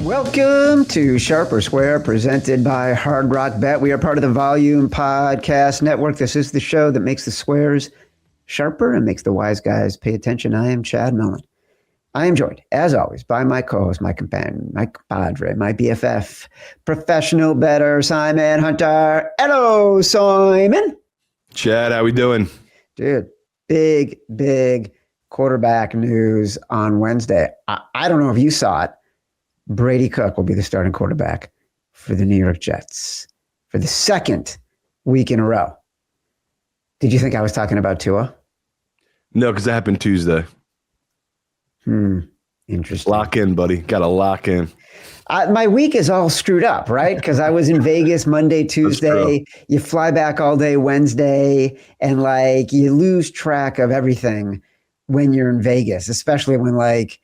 Welcome to Sharp or Square, presented by Hard Rock Bet. We are part of the Volume Podcast Network. This is the show that makes the squares sharper and makes the wise guys pay attention. I am Chad Mullen. I am joined, as always, by my co-host, my companion, my compadre, my BFF, professional bettor, Simon Hunter. Hello, Simon. Chad, how we doing? Dude, big quarterback news on Wednesday. I don't know if you saw it. Brady Cook will be the starting quarterback for the New York Jets for the second week in a row. Did you think I was talking about Tua? No, because that happened Tuesday. Interesting. Lock in, buddy. Got to lock in. My week is all screwed up, right? Because I was in Vegas Monday, Tuesday. You fly back all day Wednesday, and like you lose track of everything when you're in Vegas, especially when like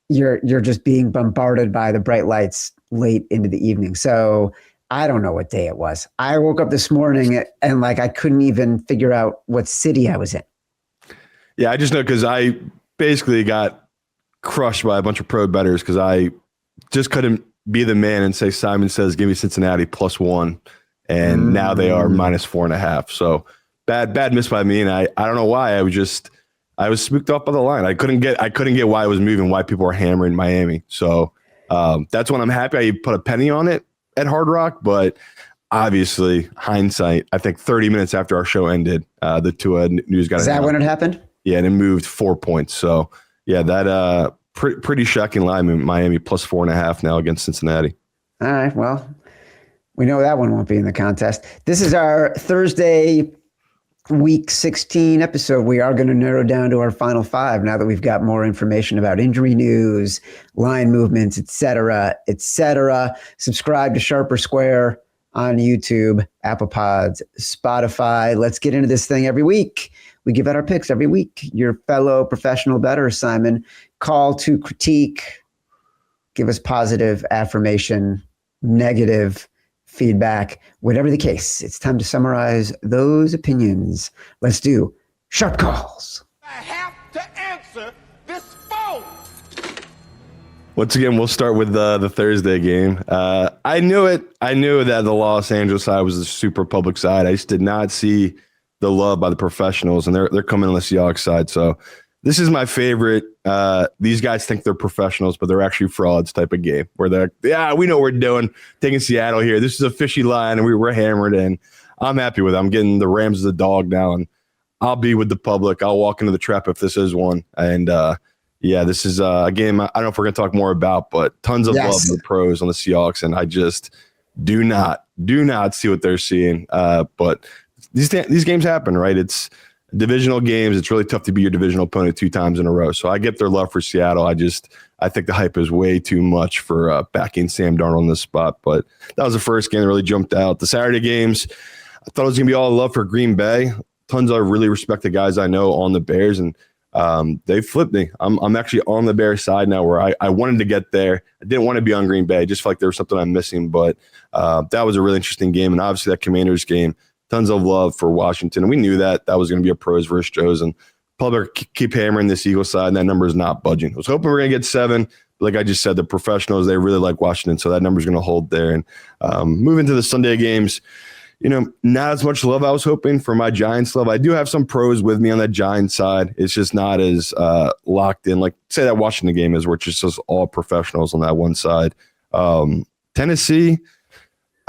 you're just being bombarded by the bright lights late into the evening. So I don't know what day it was. I woke up this morning and like I couldn't even figure out what city I was in. Yeah, I just know because I basically got crushed by a bunch of pro bettors because I just couldn't be the man and say Simon says give me Cincinnati +1, and now they are -4.5. So bad miss by me, and I don't know why. I was spooked up by the line. I couldn't get why it was moving, why people were hammering Miami. So that's when I'm happy I put a penny on it at Hard Rock. But obviously, hindsight, I think 30 minutes after our show ended, the Tua news got announced. Is that when it happened? Yeah, and it moved 4 points. So yeah, that pretty shocking line. Miami +4.5 now against Cincinnati. All right. Well, we know that one won't be in the contest. This is our Thursday Week 16 episode. We are going to narrow down to our final five now that we've got more information about injury news, line movements, etc. Subscribe to Sharp or Square on YouTube, Apple Pods, Spotify. Let's get into this thing every week. We give out our picks every week. Your fellow professional bettor, Simon, call to critique, give us positive affirmation, negative feedback, whatever the case. It's time to summarize those opinions. Let's do Sharp Calls. I have to answer this phone. Once again, we'll start with the Thursday game. I knew it. I knew that the Los Angeles side was the super public side. I just did not see the love by the professionals, and they're coming on the Seahawks side. So this is my favorite. These guys think they're professionals, but they're actually frauds type of game where they're, yeah, we know what we're doing. Taking Seattle here. This is a fishy line, and we were hammered in. I'm happy with it. I'm getting the Rams as a dog now, and I'll be with the public. I'll walk into the trap if this is one. And yeah, this is a game I don't know if we're going to talk more about, but tons of love to the pros on the Seahawks, and I just do not see what they're seeing. But these games happen, right? It's divisional games. It's really tough to beat your divisional opponent 2 times in a row. So I get their love for Seattle. I think the hype is way too much for backing Sam Darnold in this spot. But that was the first game that really jumped out. The Saturday games, I thought it was going to be all love for Green Bay. Tons of really respected guys I know on the Bears, and they flipped me. I'm actually on the Bears side now, where I wanted to get there. I didn't want to be on Green Bay. I just felt like there was something I'm missing. But that was a really interesting game. And obviously that Commanders game, tons of love for Washington. And we knew that was going to be a pros versus Joes. And public keep hammering this Eagles side, and that number is not budging. I was hoping we were going to get 7. But like I just said, the professionals, they really like Washington. So that number is going to hold there. And moving to the Sunday games, not as much love I was hoping for my Giants love. I do have some pros with me on that Giants side. It's just not as locked in. Like, say that Washington game is, where it's just all professionals on that one side. Tennessee,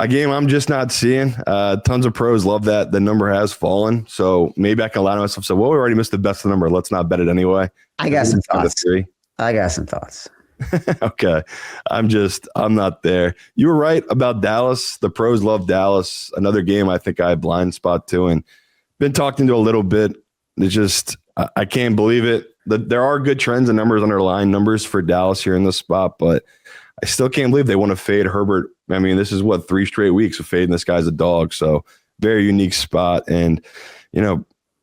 a game I'm just not seeing. Tons of pros love that. The number has fallen. So maybe I can allow myself to say, well, we already missed the best of the number. Let's not bet it anyway. I got some thoughts. Okay. I'm not there. You were right about Dallas. The pros love Dallas. Another game I think I have blind spot to, and been talked into a little bit. It's just, I can't believe it. There are good trends and numbers, underlying numbers for Dallas here in this spot, but I still can't believe they want to fade Herbert. I mean, this is 3 straight weeks of fading this guy's a dog. So very unique spot. And,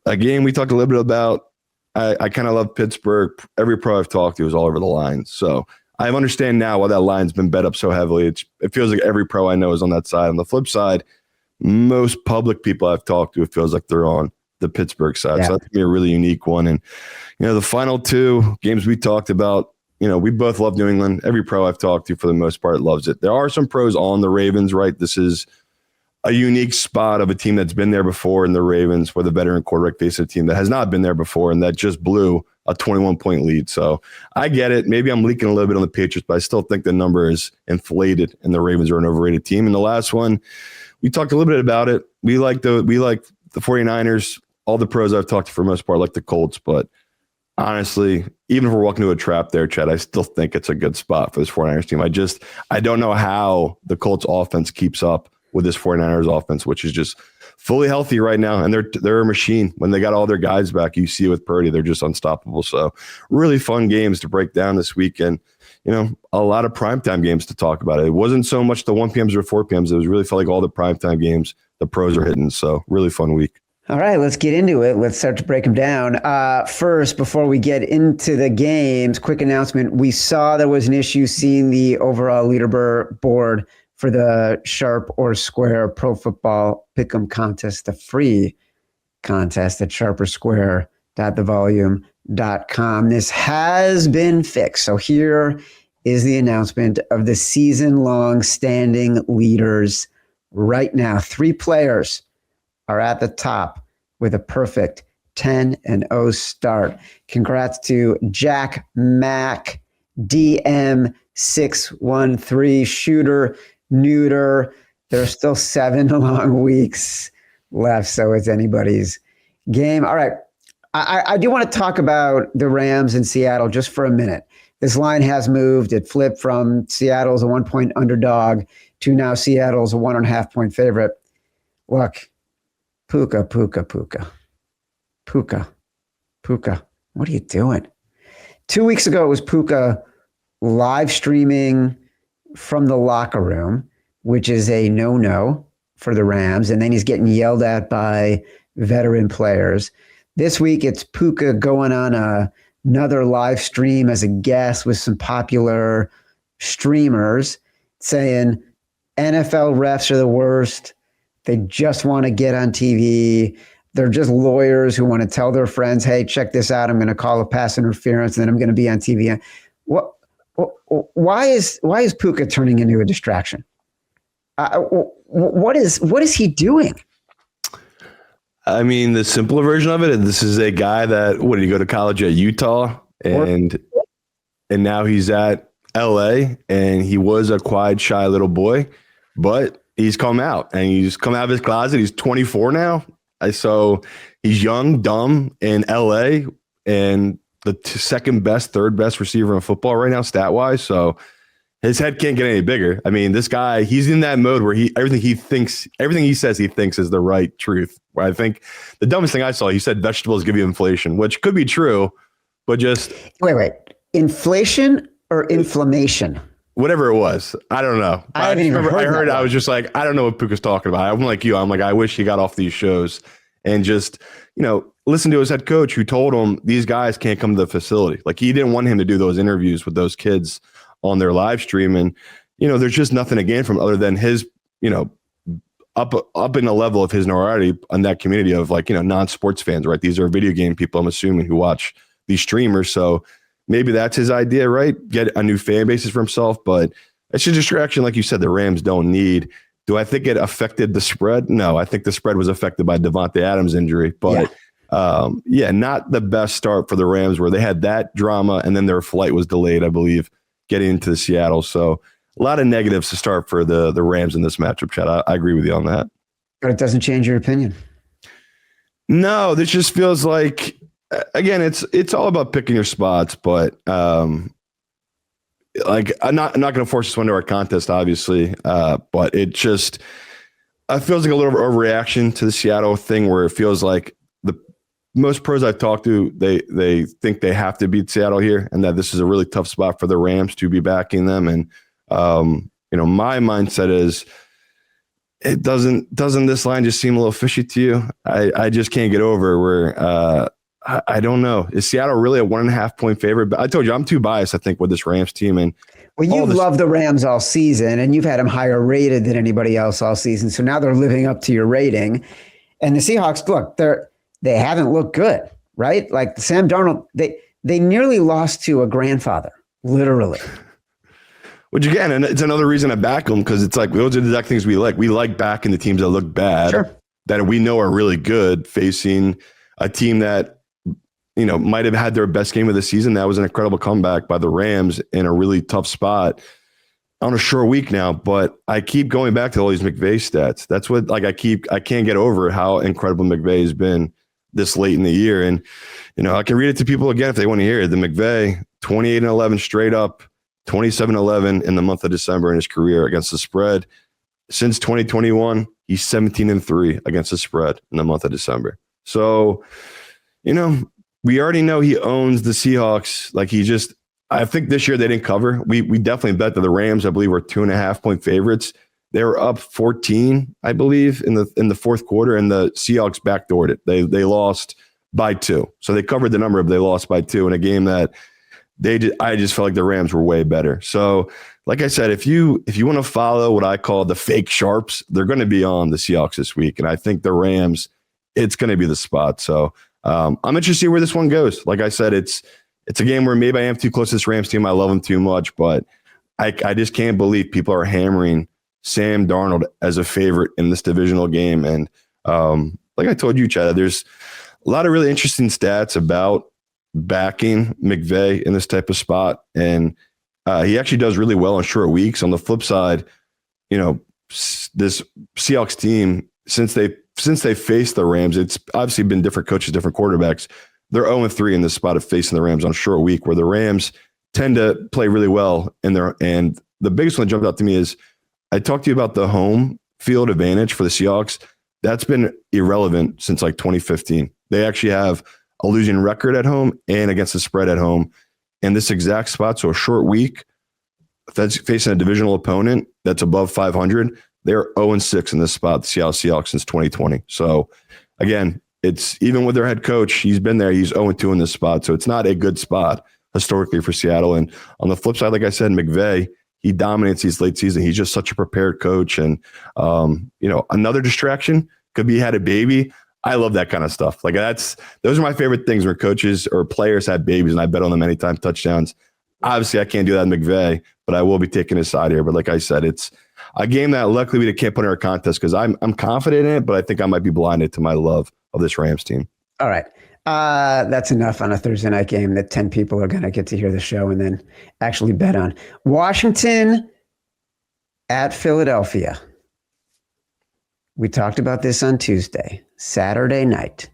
a game we talked a little bit about, I kind of love Pittsburgh. Every pro I've talked to is all over the line. So I understand now why that line's been bet up so heavily. It feels like every pro I know is on that side. On the flip side, most public people I've talked to, it feels like they're on the Pittsburgh side. Yeah. So that's going to be a really unique one. And, the final 2 games we talked about, we both love New England. Every pro I've talked to for the most part loves it. There are some pros on the Ravens, right? This is a unique spot of a team that's been there before in the Ravens, where the veteran quarterback faces a team that has not been there before and that just blew a 21-point lead. So I get it. Maybe I'm leaking a little bit on the Patriots, but I still think the number is inflated and the Ravens are an overrated team. And the last one, we talked a little bit about it. We like the 49ers. All the pros I've talked to for the most part like the Colts, but honestly, even if we're walking into a trap there, Chad, I still think it's a good spot for this 49ers team. I don't know how the Colts offense keeps up with this 49ers offense, which is just fully healthy right now. And they're a machine. When they got all their guys back, you see with Purdy, they're just unstoppable. So really fun games to break down this weekend. A lot of primetime games to talk about. It wasn't so much the 1 p.m.s or 4 p.m.s. It was really felt like all the primetime games the pros are hitting. So really fun week. All right, let's get into it. Let's start to break them down. First, before we get into the games, quick announcement. We saw there was an issue seeing the overall leaderboard board for the Sharp or Square Pro Football Pick'em contest, the free contest at sharpersquare.thevolume.com. This has been fixed. So here is the announcement of the season-long standing leaders right now. 3 players are at the top with a perfect 10-0 start. Congrats to Jack Mac, DM613, Shooter, Neuter. There's still 7 long weeks left, so it's anybody's game. All right. I do want to talk about the Rams in Seattle just for a minute. This line has moved. It flipped from Seattle's a 1-point underdog to now Seattle's a 1.5-point favorite. Look, Puka. What are you doing? 2 weeks ago, it was Puka live streaming from the locker room, which is a no-no for the Rams. And then he's getting yelled at by veteran players. This week, it's Puka going on another live stream as a guest with some popular streamers saying NFL refs are the worst. They just want to get on TV. They're just lawyers who want to tell their friends, hey, check this out. I'm going to call a pass interference and then I'm going to be on TV. Why is Puka turning into a distraction? What is he doing? I mean, the simpler version of it, this is a guy that, did he go to college at Utah? And now he's at LA, and he was a quiet, shy little boy, but he's come out of his closet. He's 24 now. So he's young, dumb in LA, and the second best, third best receiver in football right now, stat wise. So his head can't get any bigger. I mean, this guy, he's in that mode where everything he says he thinks is the right truth. Where I think the dumbest thing I saw, he said vegetables give you inflation, which could be true, but just wait, inflation or inflammation? Whatever it was, I don't know. I haven't even heard. I was just like, I don't know what Puka's talking about. I'm like you. I'm like, I wish he got off these shows and just, listen to his head coach who told him these guys can't come to the facility. Like, he didn't want him to do those interviews with those kids on their live stream. And, there's just nothing to gain from other than his, up in the level of his notoriety on that community of non-sports fans, right? These are video game people, I'm assuming, who watch these streamers. So maybe that's his idea, right? Get a new fan basis for himself, but it's a distraction. Like you said, the Rams don't need. Do I think it affected the spread? No, I think the spread was affected by Devontae Adams' injury, but not the best start for the Rams, where they had that drama and then their flight was delayed, I believe, getting into Seattle. So a lot of negatives to start for the Rams in this matchup, Chad. I agree with you on that. But it doesn't change your opinion. No, this just feels like, again, it's all about picking your spots, but I'm not going to force this one to our contest, obviously, but it feels like a little overreaction to the Seattle thing, where it feels like the most pros I've talked to, they think they have to beat Seattle here, and that this is a really tough spot for the Rams to be backing them. And my mindset is, doesn't this line just seem a little fishy to you? I just can't get over where I don't know. Is Seattle really a 1.5-point favorite? But I told you, I'm too biased, I think, with this Rams team. And you've loved the Rams all season, and you've had them higher rated than anybody else all season. So now they're living up to your rating. And the Seahawks, look, they haven't looked good, right? Like Sam Darnold, they nearly lost to a grandfather Literally. Which again, and it's another reason I back them, because it's like those are the exact things we like. We like backing the teams that look bad, Sure. that we know are really good, facing a team that, might have had their best game of the season. That was an incredible comeback by the Rams in a really tough spot on a short week now. But I keep going back to all these McVay stats. That's what, I can't get over how incredible McVay has been this late in the year. And, I can read it to people again if they want to hear it. The McVay 28-11 straight up, 27-11 in the month of December in his career against the spread. Since 2021, he's 17-3 against the spread in the month of December. So, we already know he owns the Seahawks. I think this year they didn't cover. We definitely bet that the Rams, I believe, were 2.5-point favorites. They were up 14, I believe, in the fourth quarter, and the Seahawks backdoored it. They lost by 2. So they covered the number, but they lost by 2 in a game that I just felt like the Rams were way better. So, like I said, if you want to follow what I call the fake sharps, they're going to be on the Seahawks this week. And I think the Rams, it's going to be the spot. So I'm interested to see where this one goes. Like I said, it's a game where maybe I am too close to this Rams team. I love them too much, but I just can't believe people are hammering Sam Darnold as a favorite in this divisional game. And like I told you, Chad, there's a lot of really interesting stats about backing McVay in this type of spot. And he actually does really well on short weeks. On the flip side, this Seahawks team, since they faced the Rams, it's obviously been different coaches, different quarterbacks. They're 0-3 in this spot of facing the Rams on a short week, where the Rams tend to play really well in there. And the biggest one that jumped out to me is, I talked to you about the home field advantage for the Seahawks. That's been irrelevant since 2015. They actually have a losing record at home and against the spread at home in this exact spot. So a short week, that's facing a divisional opponent that's above 500. They're 0-6 in this spot, the Seattle Seahawks, since 2020. So again, it's even with their head coach, he's been there. He's 0-2 in this spot. So it's not a good spot historically for Seattle. And on the flip side, like I said, McVay, he dominates these late season. He's just such a prepared coach. And, another distraction could be he had a baby. I love that kind of stuff. Those are my favorite things, where coaches or players have babies, and I bet on them anytime touchdowns. Obviously, I can't do that in McVay, but I will be taking his side here. But like I said, it's a game that luckily we can't put in our contest, because I'm confident in it, but I think I might be blinded to my love of this Rams team. All right. That's enough on a Thursday night game that 10 people are going to get to hear the show and then actually bet on. Washington at Philadelphia. We talked about this on Tuesday. Saturday night,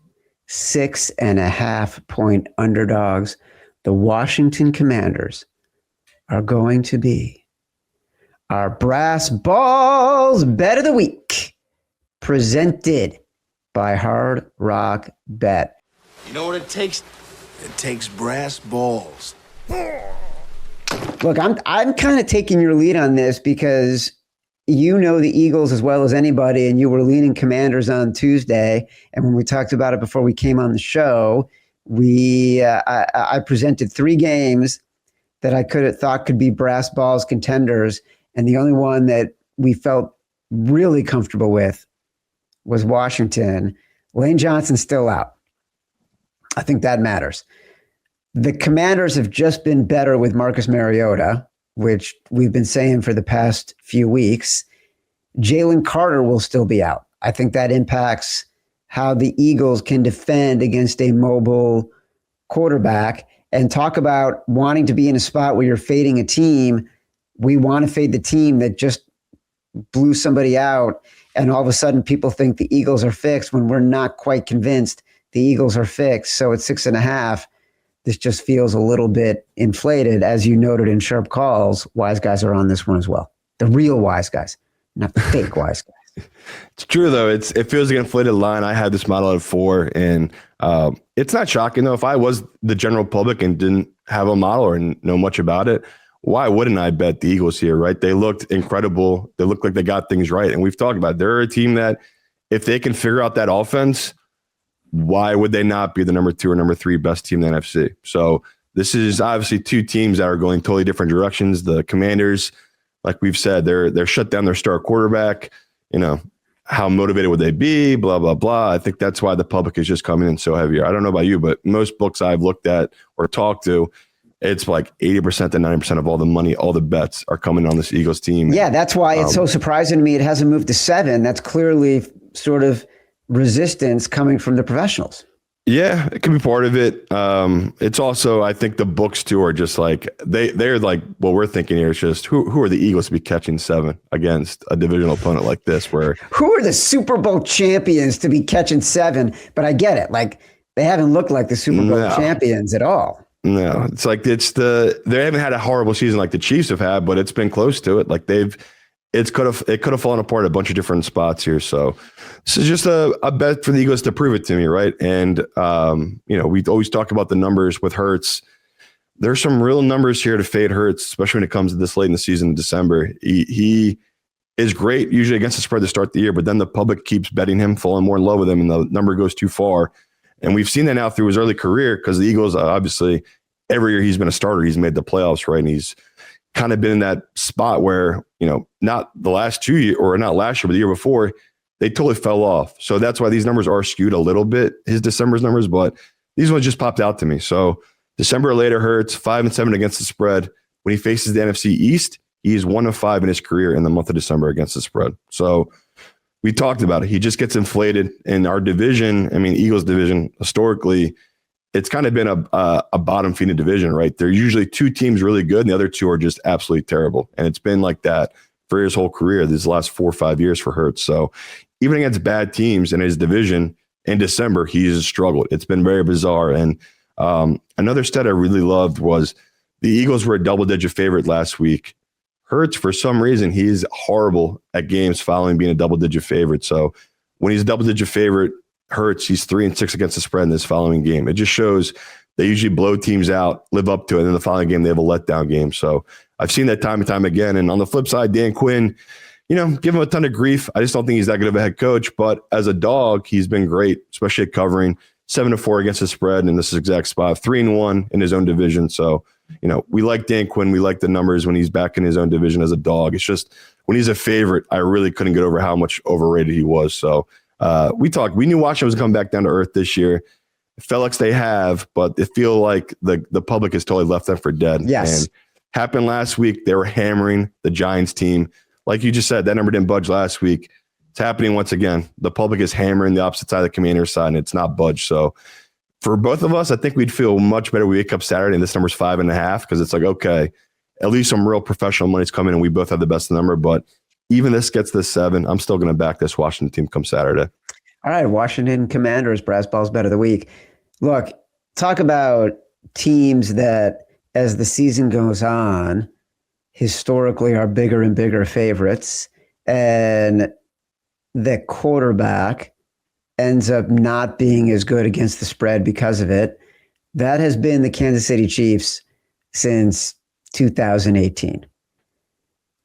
6.5-point underdogs. The Washington Commanders are going to be our Brass Balls Bet of the Week, presented by Hard Rock Bet. You know what it takes? It takes brass balls. Look, I'm kind of taking your lead on this, because you know the Eagles as well as anybody, and you were leaning Commanders on Tuesday. And when we talked about it before we came on the show, I presented 3 games that I thought could be Brass Balls contenders, and the only one that we felt really comfortable with was Washington. Lane Johnson's still out. I think that matters. The Commanders have just been better with Marcus Mariota, which we've been saying for the past few weeks. Jalen Carter will still be out. I think that impacts how the Eagles can defend against a mobile quarterback. And talk about wanting to be in a spot where you're fading a team. We want to fade the team that just blew somebody out, and all of a sudden people think the Eagles are fixed when we're not quite convinced the Eagles are fixed. So at 6.5, this just feels a little bit inflated. As you noted in Sharp Calls, wise guys are on this one as well. The real wise guys, not the fake wise guys. It's true, though. It feels like an inflated line. I had this model at 4, and it's not shocking, though. If I was the general public and didn't have a model or know much about it, why wouldn't I bet the Eagles here, right? They looked incredible. They looked like they got things right. And we've talked about it. They're a team that, if they can figure out that offense, why would they not be the number 2 or number 3 best team in the NFC? So this is obviously 2 teams that are going totally different directions. The Commanders, like we've said, they're shut down their star quarterback. How motivated would they be? Blah, blah, blah. I think that's why the public is just coming in so heavier. I don't know about you, but most books I've looked at or talked to, it's like 80% to 90% of all the money, all the bets are coming on this Eagles team. Yeah, that's why it's so surprising to me it hasn't moved to 7. That's clearly sort of resistance coming from the professionals. Yeah, it could be part of it. It's also, I think the books too are just like they're like what we're thinking here is just who are the Eagles to be catching 7 against a divisional opponent like this? Where who are the Super Bowl champions to be catching 7? But I get it. Like they haven't looked like the Super Bowl champions at all. No, it's like they haven't had a horrible season like the Chiefs have had, but it's been close to it. Like it could have fallen apart at a bunch of different spots here. So this is just a bet for the Eagles to prove it to me, right? And we always talk about the numbers with Hurts. There's some real numbers here to fade Hurts, especially when it comes to this late in the season in December. He is great usually against the spread to start the year, but then the public keeps betting him, falling more in love with him, and the number goes too far. And we've seen that now through his early career because the Eagles, obviously, every year he's been a starter, he's made the playoffs, right? And he's kind of been in that spot where, not the last 2 years, or not last year, but the year before, they totally fell off. So that's why these numbers are skewed a little bit, his December's numbers, but these ones just popped out to me. So December or later Hurts 5-7 against the spread. When he faces the NFC East, he's 1-5 in his career in the month of December against the spread. So we talked about it. He just gets inflated in our division. I mean, Eagles division, historically, it's kind of been a bottom feeding division, right? There are usually 2 teams really good and the other 2 are just absolutely terrible. And it's been like that for his whole career, these last 4 or 5 years for Hurts. So even against bad teams in his division in December, he's struggled. It's been very bizarre. And another stat I really loved was the Eagles were a double-digit favorite last week. Hurts, for some reason, he's horrible at games following being a double-digit favorite. So when he's a double-digit favorite, Hurts, he's 3-6 against the spread in this following game. It just shows they usually blow teams out, live up to it, and then the following game they have a letdown game. So I've seen that time and time again. And on the flip side, Dan Quinn, give him a ton of grief. I just don't think he's that good of a head coach. But as a dog, he's been great, especially at covering 7-4 against the spread in this exact spot, 3-1 in his own division. So we like Dan Quinn. We like the numbers when he's back in his own division as a dog. It's just when he's a favorite, I really couldn't get over how much overrated he was. So we knew Washington was coming back down to earth this year. It felt like they have, but it feel like the public has totally left them for dead. Yes. And happened last week. They were hammering the Giants team. Like you just said, that number didn't budge last week. It's happening once again. The public is hammering the opposite side of the Commanders side, and it's not budged. So for both of us, I think we'd feel much better. We wake up Saturday and this number's 5.5 because it's like, okay, at least some real professional money's coming and we both have the best number. But even this gets this 7. I'm still going to back this Washington team come Saturday. All right, Washington Commanders, Brass Balls Bet of the Week. Look, talk about teams that, as the season goes on, historically are bigger and bigger favorites, and the quarterback ends up not being as good against the spread because of it. That has been the Kansas City Chiefs since 2018.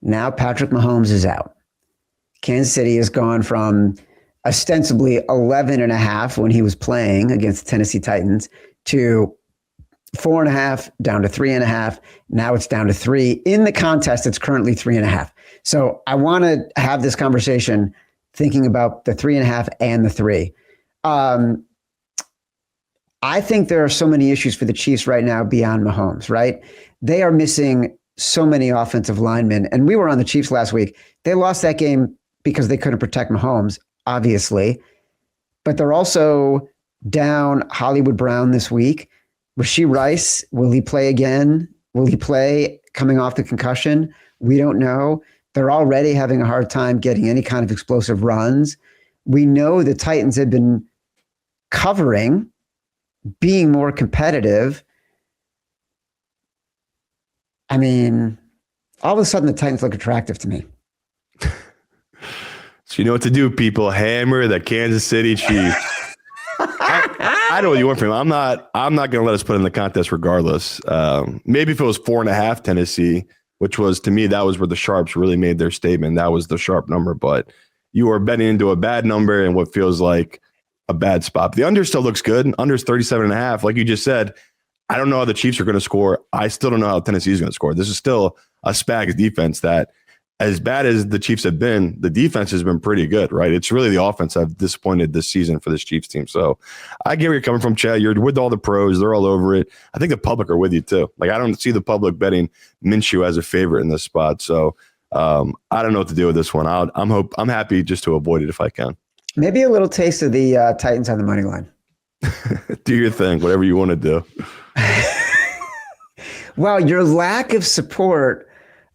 Now Patrick Mahomes is out. Kansas City has gone from ostensibly 11.5 when he was playing against the Tennessee Titans to 4.5 down to 3.5. Now it's down to 3. In the contest, it's currently 3.5. So I want to have this conversation thinking about the 3.5 and the 3. I think there are so many issues for the Chiefs right now beyond Mahomes, right? They are missing so many offensive linemen. And we were on the Chiefs last week. They lost that game because they couldn't protect Mahomes, obviously. But they're also down Hollywood Brown this week. Rashee Rice, will he play again? Will he play coming off the concussion? We don't know. They're already having a hard time getting any kind of explosive runs. We know the Titans have been covering, being more competitive. I mean, all of a sudden the Titans look attractive to me. So you know what to do, people. Hammer the Kansas City Chiefs. I know what you want from him. I'm not going to let us put in the contest regardless. Maybe if it was 4.5 Tennessee, which was, to me, that was where the Sharps really made their statement. That was the sharp number. But you are betting into a bad number and what feels like a bad spot. The under still looks good. Under's 37.5. Like you just said, I don't know how the Chiefs are going to score. I still don't know how Tennessee is going to score. This is still a Spags defense that as bad as the Chiefs have been, the defense has been pretty good, right? It's really the offense I've disappointed this season for this Chiefs team. So I get where you're coming from, Chad. You're with all the pros. They're all over it. I think the public are with you too. Like, I don't see the public betting Minshew as a favorite in this spot. So I don't know what to do with this one. I'm happy just to avoid it if I can. Maybe a little taste of the Titans on the money line. Do your thing, whatever you want to do. Well, your lack of support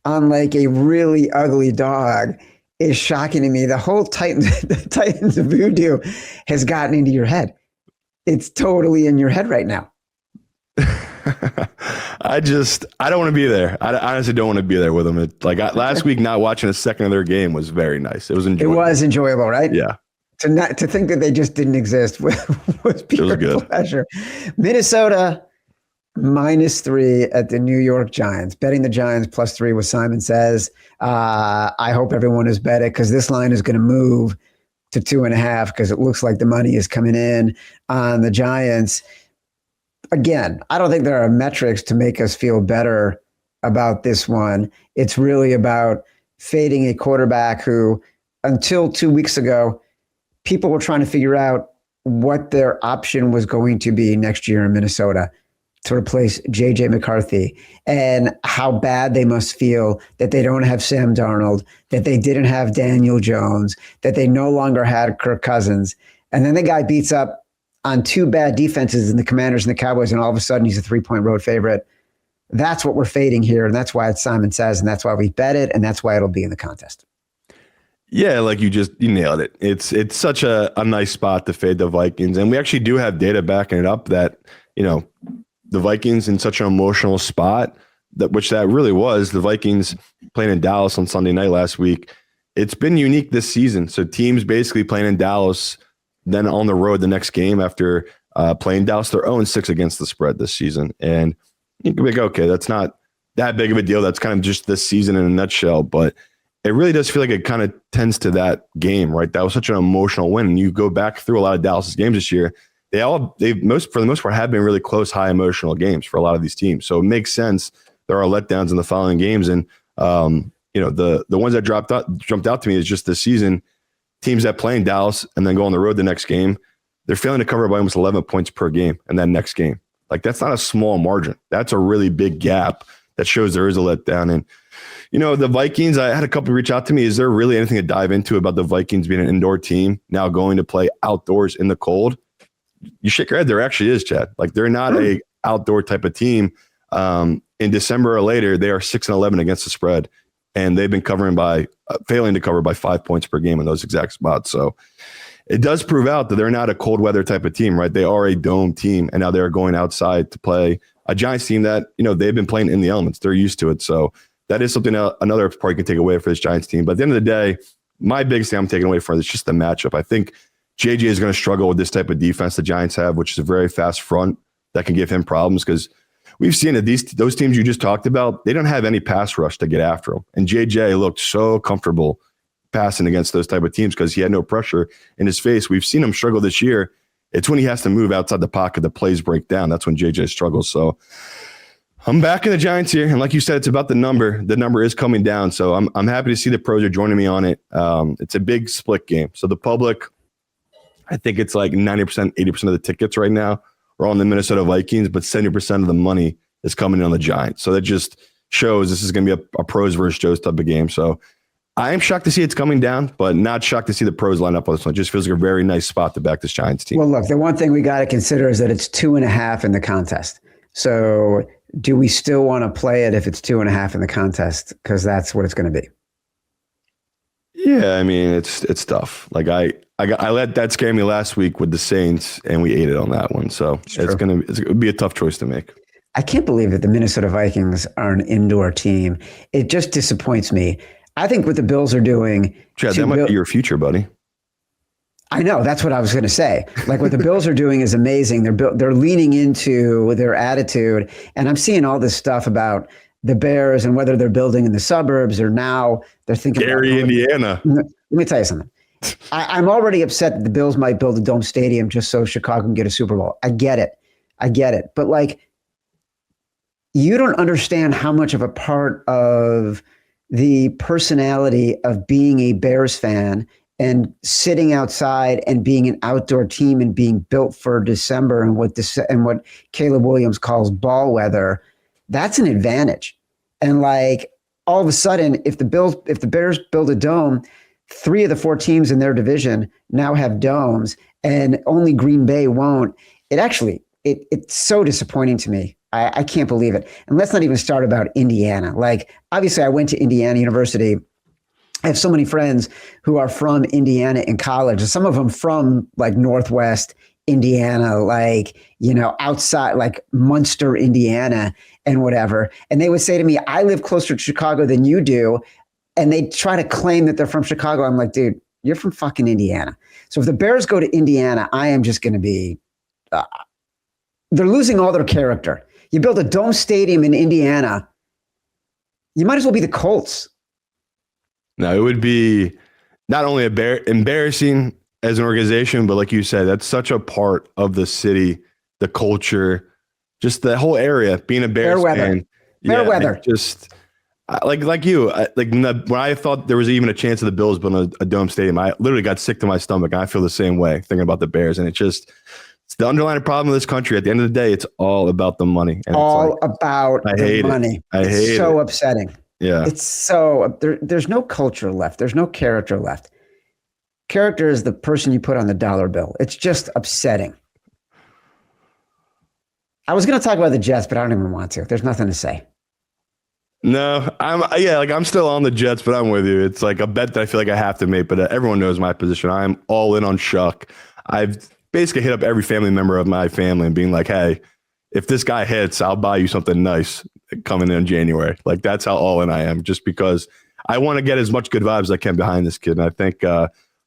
on like a really ugly dog is shocking to me. The whole Titans voodoo has gotten into your head. It's totally in your head right now. I don't want to be there. I honestly don't want to be there with them. Last week, not watching a second of their game was very nice. It was enjoyable. It was enjoyable, right? Yeah. To think that they just didn't exist was pure pleasure. Minnesota -3 at the New York Giants. Betting the Giants +3 with Simon Says. I hope everyone has bet it because this line is going to move to 2.5 because it looks like the money is coming in on the Giants. Again, I don't think there are metrics to make us feel better about this one. It's really about fading a quarterback who, until 2 weeks ago, people were trying to figure out what their option was going to be next year in Minnesota to replace J.J. McCarthy, and how bad they must feel that they don't have Sam Darnold, that they didn't have Daniel Jones, that they no longer had Kirk Cousins. And then the guy beats up on 2 bad defenses in the Commanders and the Cowboys, and all of a sudden he's a 3-point road favorite. That's what we're fading here, and that's why it's Simon Says, and that's why we bet it, and that's why it'll be in the contest. Yeah, like you nailed it. It's such a nice spot to fade the Vikings. And we actually do have data backing it up that, the Vikings in such an emotional spot, which really was. The Vikings playing in Dallas on Sunday night last week. It's been unique this season. So teams basically playing in Dallas, then on the road the next game after playing Dallas. They're 0-6 against the spread this season. And you can be like, okay, that's not that big of a deal. That's kind of just this season in a nutshell. But it really does feel like it kind of tends to that game, right? That was such an emotional win. And you go back through a lot of Dallas's games this year. For the most part, have been really close, high emotional games for a lot of these teams. So it makes sense. There are letdowns in the following games. And, the ones that jumped out to me is just this season, teams that play in Dallas and then go on the road the next game, they're failing to cover by almost 11 points per game in that next game. Like, that's not a small margin. That's a really big gap that shows there is a letdown. And, the Vikings, I had a couple reach out to me. Is there really anything to dive into about the Vikings being an indoor team now going to play outdoors in the cold? You shake your head. There actually is, Chad. Like, they're not a outdoor type of team. In December or later, they are 6-11 against the spread, and they've been failing to cover by 5 points per game in those exact spots. So it does prove out that they're not a cold weather type of team, right? They are a dome team, and now they're going outside to play a Giants team that, they've been playing in the elements. They're used to it. So that is something another part you can take away for this Giants team. But at the end of the day, my biggest thing I'm taking away from it is just the matchup. I think JJ is going to struggle with this type of defense the Giants have, which is a very fast front that can give him problems because we've seen that those teams you just talked about, they don't have any pass rush to get after him. And JJ looked so comfortable passing against those type of teams because he had no pressure in his face. We've seen him struggle this year. It's when he has to move outside the pocket, the plays break down. That's when JJ struggles. So I'm back in the Giants here. And like you said, it's about the number. The number is coming down. So I'm happy to see the pros are joining me on it. It's a big split game. So the public, I think it's like 90%, 80% of the tickets right now are on the Minnesota Vikings, but 70% of the money is coming in on the Giants. So that just shows this is going to be a pros versus Joes type of game. So I am shocked to see it's coming down, but not shocked to see the pros line up on this one. It just feels like a very nice spot to back this Giants team. Well, look, the one thing we got to consider is that it's 2.5 in the contest. So do we still want to play it if it's 2.5 in the contest? Because that's what it's going to be. Yeah, I mean, it's tough. Like I let that scare me last week with the Saints, and we ate it on that one. So it's gonna be a tough choice to make. I can't believe that the Minnesota Vikings are an indoor team. It just disappoints me. I think what the Bills are doing, Chad, that might be your future, buddy. I know, that's what I was going to say. Like, what the Bills are doing is amazing. They're leaning into their attitude, and I'm seeing all this stuff about the Bears and whether they're building in the suburbs or now they're thinking Gary, Indiana. Let me tell you something. I'm already upset that the Bills might build a dome stadium just so Chicago can get a Super Bowl. I get it. But like, you don't understand how much of a part of the personality of being a Bears fan and sitting outside and being an outdoor team and being built for December and what Caleb Williams calls ball weather, that's an advantage. And like all of a sudden, if the Bears build a dome, 3 of the 4 teams in their division now have domes, and only Green Bay won't. It's so disappointing to me. I can't believe it. And let's not even start about Indiana. Like, obviously, I went to Indiana University. I have so many friends who are from Indiana in college, and some of them from like Northwest Indiana, like, outside, like Munster, Indiana, and whatever. And they would say to me, I live closer to Chicago than you do. And they try to claim that they're from Chicago. I'm like, dude, you're from fucking Indiana. So if the Bears go to Indiana, I am just going to be, they're losing all their character. You build a dome stadium in Indiana, you might as well be the Colts. No, it would be not only embarrassing as an organization, but like you said, that's such a part of the city, the culture, just the whole area, being a Bears fan. Fair weather. Just like you, when I thought there was even a chance of the Bills building a dome stadium, I literally got sick to my stomach. And I feel the same way thinking about the Bears. And it's the underlying problem of this country. At the end of the day, it's all about the money. And all about the money. I hate it. It's so upsetting. Yeah. It's so, there's no culture left. There's no character left. Character is the person you put on the dollar bill. It's just upsetting. I was going to talk about the Jets, but I don't even want to. There's nothing to say. No, I'm still on the Jets, but I'm with you. It's like a bet that I feel like I have to make, but everyone knows my position. I'm all in on Shuck. I've basically hit up every family member of my family and being like, hey, if this guy hits, I'll buy you something nice coming in January. Like, that's how all in I am, just because I want to get as much good vibes as I can behind this kid. And I think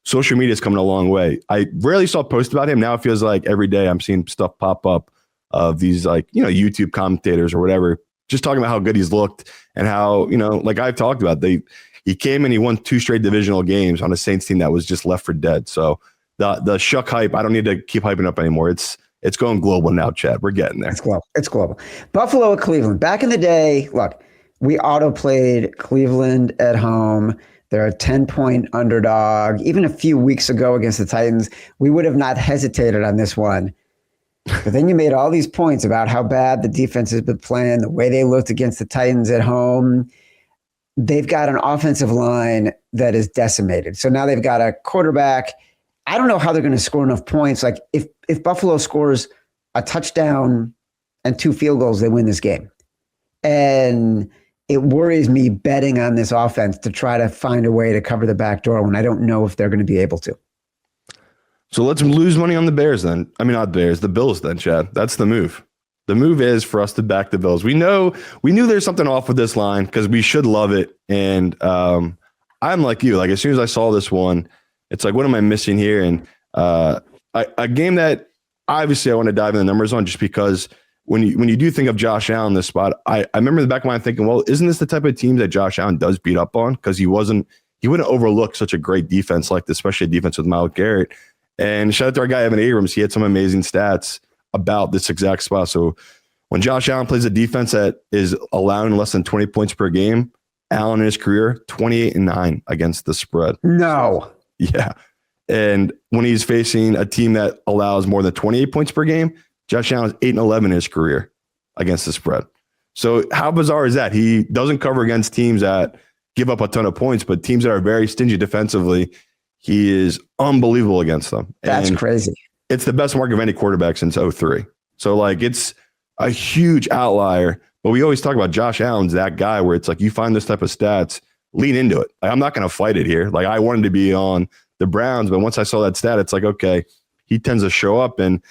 social media is coming a long way. I rarely saw posts about him. Now it feels like every day I'm seeing stuff pop up of these, like, YouTube commentators or whatever, just talking about how good he's looked and how, like I've talked about, he came and he won 2 straight divisional games on a Saints team that was just left for dead. So the Shuck hype, I don't need to keep hyping up anymore. It's going global now, Chad. We're getting there. It's global. Buffalo at Cleveland. Back in the day, look, we auto-played Cleveland at home. They're a 10-point underdog. Even a few weeks ago against the Titans, we would have not hesitated on this one. But then you made all these points about how bad the defense has been playing, the way they looked against the Titans at home. They've got an offensive line that is decimated. So now they've got a quarterback. I don't know how they're going to score enough points. Like, if Buffalo scores a touchdown and 2 field goals, they win this game. And it worries me betting on this offense to try to find a way to cover the back door when I don't know if they're going to be able to. So let's lose money on the Bears then. I mean, not Bears, the Bills then, Chad. That's the move. The move is for us to back the Bills. We knew there's something off with this line because we should love it. And I'm like you. Like, as soon as I saw this one, it's like, what am I missing here? And a game that obviously I want to dive in the numbers on, just because when you do think of Josh Allen in this spot, I remember in the back of my mind thinking, well, isn't this the type of team that Josh Allen does beat up on? Because he wouldn't overlook such a great defense like this, especially a defense with Myles Garrett. And shout out to our guy, Evan Abrams. He had some amazing stats about this exact spot. So when Josh Allen plays a defense that is allowing less than 20 points per game, Allen in his career, 28-9 against the spread. No. Yeah. And when he's facing a team that allows more than 28 points per game, Josh Allen is 8-11 in his career against the spread. So how bizarre is that? He doesn't cover against teams that give up a ton of points, but teams that are very stingy defensively, he is unbelievable against them. That's crazy. It's the best mark of any quarterback since 2003. So, like, it's a huge outlier. But we always talk about Josh Allen's that guy where it's like, you find this type of stats, lean into it. Like, I'm not going to fight it here. Like, I wanted to be on the Browns, but once I saw that stat, it's like, okay, he tends to show up. And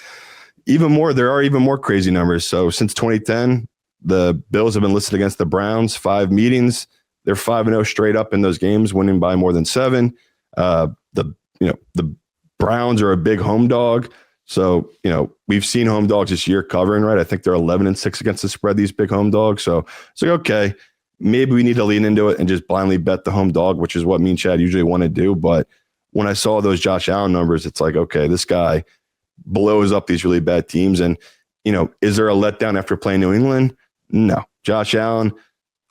there are even more crazy numbers. So since 2010, the Bills have been listed against the Browns 5 meetings. They're 5-0 straight up in those games, winning by more than 7. The Browns are a big home dog. So, we've seen home dogs this year covering, right? I think they're 11-6 against the spread, these big home dogs. So it's like, okay, maybe we need to lean into it and just blindly bet the home dog, which is what me and Chad usually want to do. But when I saw those Josh Allen numbers, it's like, okay, this guy blows up these really bad teams. And, is there a letdown after playing New England? No. Josh Allen,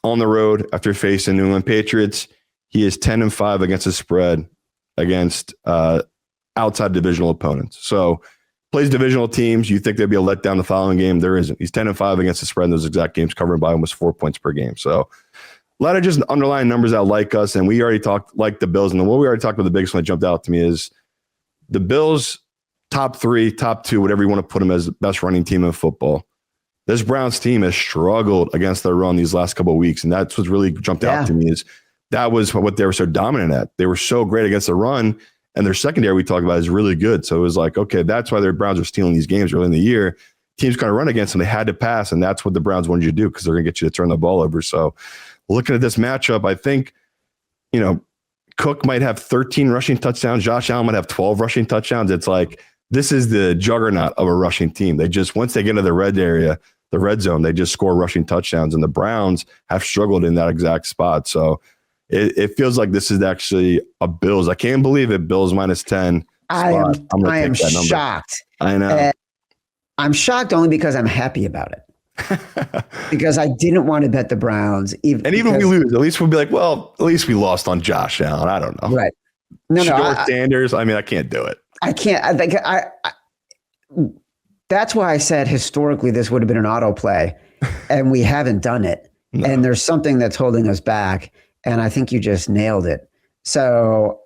on the road after facing New England Patriots. He is 10-5 against the spread against outside divisional opponents. So plays divisional teams. You think there'd be a letdown the following game? There isn't. He's 10-5 against the spread in those exact games, covering by almost 4 points per game. So a lot of just underlying numbers that like us. And we already talked like the Bills. And what we already talked about, the biggest one that jumped out to me is the Bills top 3, top 2, whatever you want to put them as, best running team in football. This Browns team has struggled against their run these last couple of weeks. And that's what's really jumped out to me is that was what they were so dominant at. They were so great against the run, and their secondary we talked about is really good. So it was like, okay, that's why their Browns are stealing these games early in the year. Teams kind of run against them. They had to pass, and that's what the Browns wanted you to do because they're going to get you to turn the ball over. So looking at this matchup, I think, Cook might have 13 rushing touchdowns. Josh Allen might have 12 rushing touchdowns. It's like this is the juggernaut of a rushing team. They just, once they get into the red area, the red zone, they just score rushing touchdowns, and the Browns have struggled in that exact spot. So it feels like this is actually a Bills. I can't believe it. Bills -10. I am shocked. I know. I'm shocked only because I'm happy about it. Because I didn't want to bet the Browns. Even if we lose, at least we'll be like, well, at least we lost on Josh Allen. I don't know. Right. Shedeur Sanders. I can't do it. I can't. I think that's why I said historically this would have been an autoplay, and we haven't done it. No. And there's something that's holding us back. And I think you just nailed it. So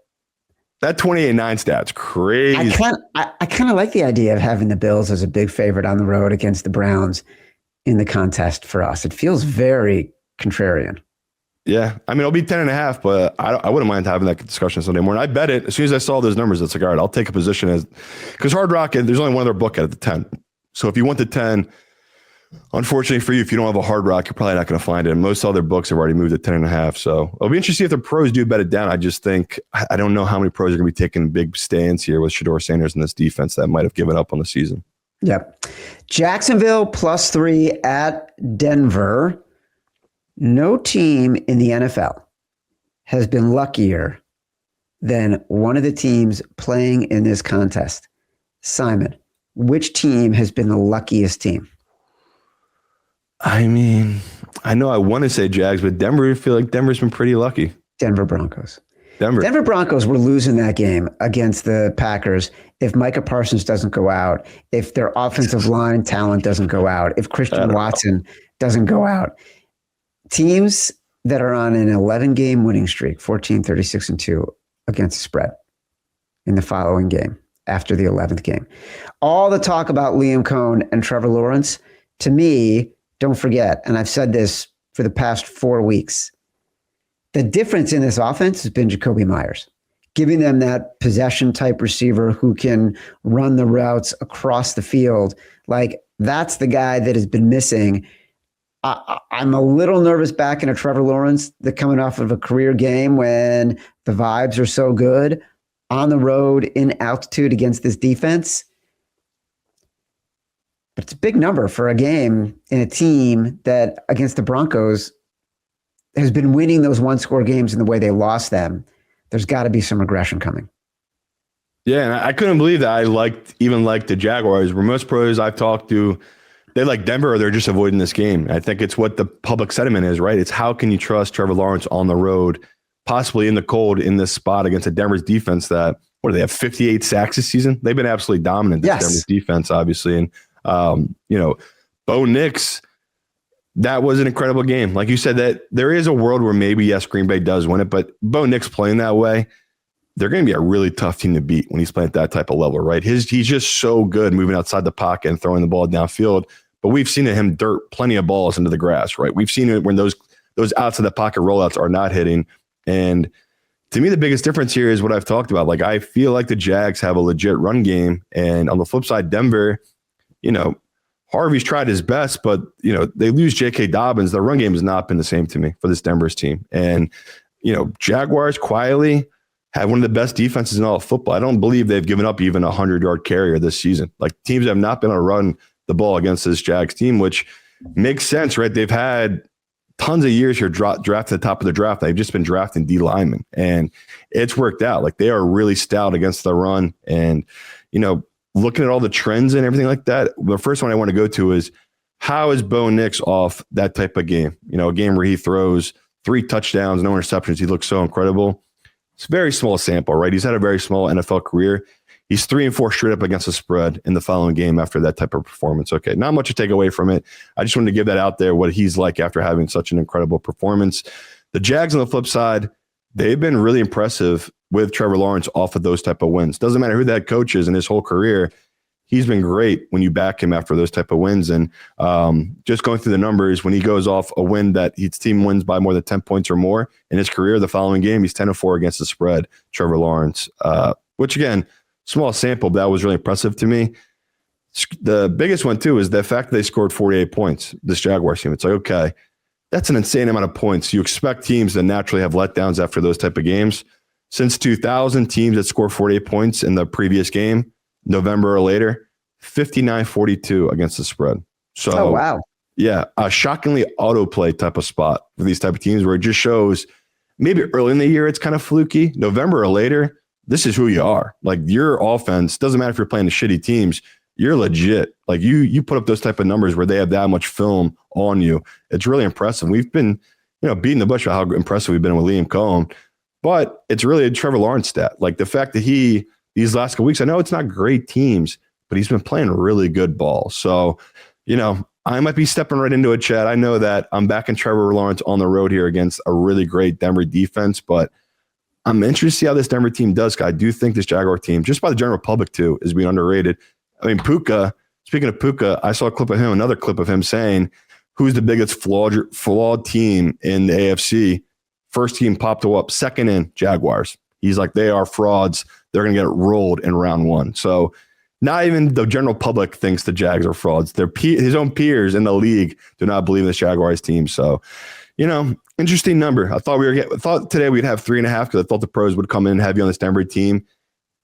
that 28-9 stat's crazy. I kind of like the idea of having the Bills as a big favorite on the road against the Browns in the contest for us. It feels very contrarian. Yeah. It'll be 10.5, but I wouldn't mind having that discussion Sunday morning. I bet it. As soon as I saw those numbers, it's like, all right, I'll take a position because Hard Rock, there's only one other book at the 10. So if you want the 10, unfortunately for you, if you don't have a Hard Rock, you're probably not going to find it. And most other books have already moved to 10.5. So it'll be interesting if the pros do bet it down. I just think, I don't know how many pros are going to be taking big stands here with Shedeur Sanders in this defense that might have given up on the season. Yep. Jacksonville +3 at Denver. No team in the NFL has been luckier than one of the teams playing in this contest. Simon, which team has been the luckiest team? I know I want to say Jags, but Denver, I feel like Denver's been pretty lucky. Denver Broncos. Denver Broncos were losing that game against the Packers if Micah Parsons doesn't go out, if their offensive line talent doesn't go out, if Christian Watson doesn't go out. Teams that are on an 11-game winning streak, 14-36-2 against the spread in the following game after the 11th game. All the talk about Liam Cohn and Trevor Lawrence, to me, don't forget, and I've said this for the past 4 weeks, the difference in this offense has been Jacoby Myers, giving them that possession-type receiver who can run the routes across the field. Like, that's the guy that has been missing. I'm a little nervous back into Trevor Lawrence, coming off of a career game when the vibes are so good on the road in altitude against this defense. But it's a big number for a game in a team that against the Broncos has been winning those one-score games in the way they lost them. There's got to be some regression coming. Yeah, and I couldn't believe that I liked the Jaguars. Where most pros I've talked to, they like Denver or they're just avoiding this game. I think it's what the public sentiment is, right? It's how can you trust Trevor Lawrence on the road, possibly in the cold in this spot against a Denver's defense that, what do they have, 58 sacks this season? They've been absolutely dominant, this Denver's defense, obviously. And, Bo Nix, that was an incredible game. Like you said, that there is a world where maybe, yes, Green Bay does win it, but Bo Nix playing that way, they're going to be a really tough team to beat when he's playing at that type of level, right? He's just so good moving outside the pocket and throwing the ball downfield. But we've seen him dirt plenty of balls into the grass, right? We've seen it when those outside the pocket rollouts are not hitting. And to me, the biggest difference here is what I've talked about. Like, I feel like the Jags have a legit run game. And on the flip side, Denver, Harvey's tried his best, but, they lose J.K. Dobbins. The run game has not been the same to me for this Denver's team. And, Jaguars quietly have one of the best defenses in all of football. I don't believe they've given up even a 100-yard carrier this season. Like, teams have not been able to run the ball against this Jags team, which makes sense, right? They've had tons of years here draft at the top of the draft. They've just been drafting D linemen, and it's worked out. Like, they are really stout against the run. And, looking at all the trends and everything like that, the first one I want to go to is how is Bo Nix off that type of game? A game where he throws 3 touchdowns, no interceptions. He looks so incredible. It's a very small sample, right? He's had a very small NFL career. He's 3-4 straight up against the spread in the following game after that type of performance. Okay, not much to take away from it. I just wanted to give that out there, what he's like after having such an incredible performance. The Jags on the flip side, they've been really impressive with Trevor Lawrence off of those type of wins. Doesn't matter who that coach is in his whole career. He's been great when you back him after those type of wins. And just going through the numbers, when he goes off a win that his team wins by more than 10 points or more in his career, the following game, he's 10-4 against the spread, Trevor Lawrence, which again, small sample, but that was really impressive to me. The biggest one too is the fact that they scored 48 points, this Jaguars team. It's like, okay, that's an insane amount of points. You expect teams to naturally have letdowns after those type of games. Since 2000, teams that score 48 points in the previous game, November or later, 59-42 against the spread. So, oh, wow. Yeah, a shockingly autoplay type of spot for these type of teams where it just shows maybe early in the year it's kind of fluky. November or later, this is who you are. Like your offense, doesn't matter if you're playing the shitty teams, you're legit. Like you put up those type of numbers where they have that much film on you. It's really impressive. We've been, beating the bush about how impressive we've been with Liam Cohen, but it's really a Trevor Lawrence stat. Like the fact that these last couple weeks, I know it's not great teams, but he's been playing really good ball. So, I might be stepping right into it, Chad. I know that I'm backing Trevor Lawrence on the road here against a really great Denver defense, but I'm interested to see how this Denver team does. I do think this Jaguar team, just by the general public too, is being underrated. I mean, Puka, speaking of Puka, I saw a clip of him, another clip of him saying, who's the biggest flawed team in the AFC? First team popped up, second in Jaguars. He's like, they are frauds. They're going to get rolled in round 1. So not even the general public thinks the Jags are frauds. His own peers in the league do not believe in this Jaguars team. So, interesting number. I thought today we'd have 3.5 because I thought the pros would come in heavy on this Denver team.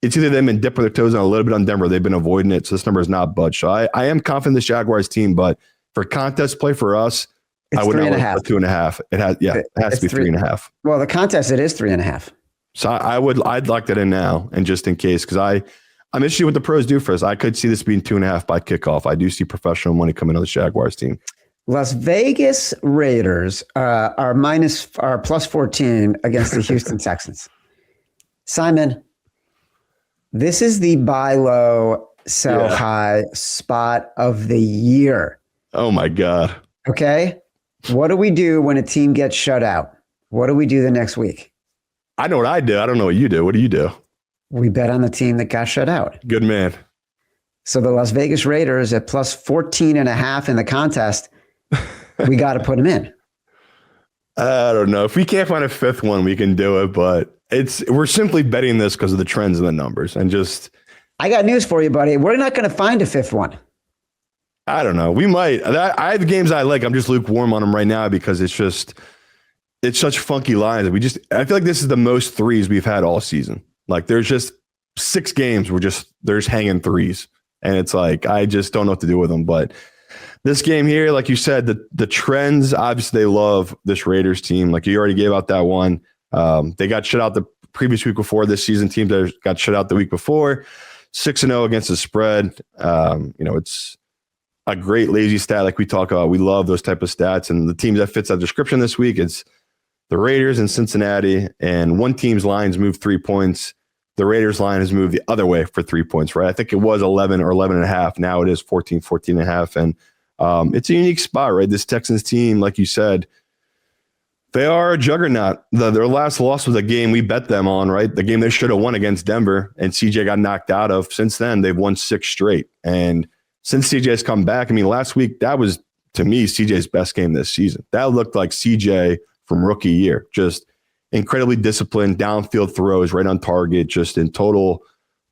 It's either they've been dipping their toes on a little bit on Denver. They've been avoiding it. So this number is not budged. So I am confident in this Jaguars team, but for contest play for us, it's I would not 3.5. 2.5. It has to be 3.5. Well, the contest, it is 3.5. So I'd lock that in now, and just in case, because I'm interested what the pros do for us. I could see this being 2.5 by kickoff. I do see professional money coming on the Jaguars team. Las Vegas Raiders are plus 14 against the Houston Texans. Simon, this is the buy low, sell high spot of the year. Oh my God. Okay. What do we do when a team gets shut out? What do we do the next week? I know what I do. I don't know what you do. What do you do? We bet on the team that got shut out. Good man. So the Las Vegas Raiders at plus 14.5 in the contest, we got to put them in. I don't know. If we can't find a fifth one, we can do it, but we're simply betting this because of the trends in the numbers and just. I got news for you, buddy. We're not going to find a fifth one. I don't know. We might. I have games I like. I'm just lukewarm on them right now because it's such funky lines. I feel like this is the most threes we've had all season. Like there's just 6 games where there's hanging threes. And it's like, I just don't know what to do with them. But this game here, like you said, the trends, obviously they love this Raiders team. Like you already gave out that one. They got shut out the previous week before this season. Teams that got shut out the week before, 6-0 against the spread. It's a great lazy stat like we talk about. We love those type of stats. And the teams that fits that description this week, it's the Raiders and Cincinnati. And one team's lines moved 3 points. The Raiders line has moved the other way for 3 points, right? I think it was 11 or 11.5. Now it is 14.5. And it's a unique spot, right? This Texans team, like you said, they are a juggernaut. Their last loss was a game we bet them on, right? The game they should have won against Denver, and CJ got knocked out of. Since then, they've won 6 straight. And since CJ has come back, last week, that was, to me, CJ's best game this season. That looked like CJ from rookie year. Just incredibly disciplined, downfield throws, right on target, just in total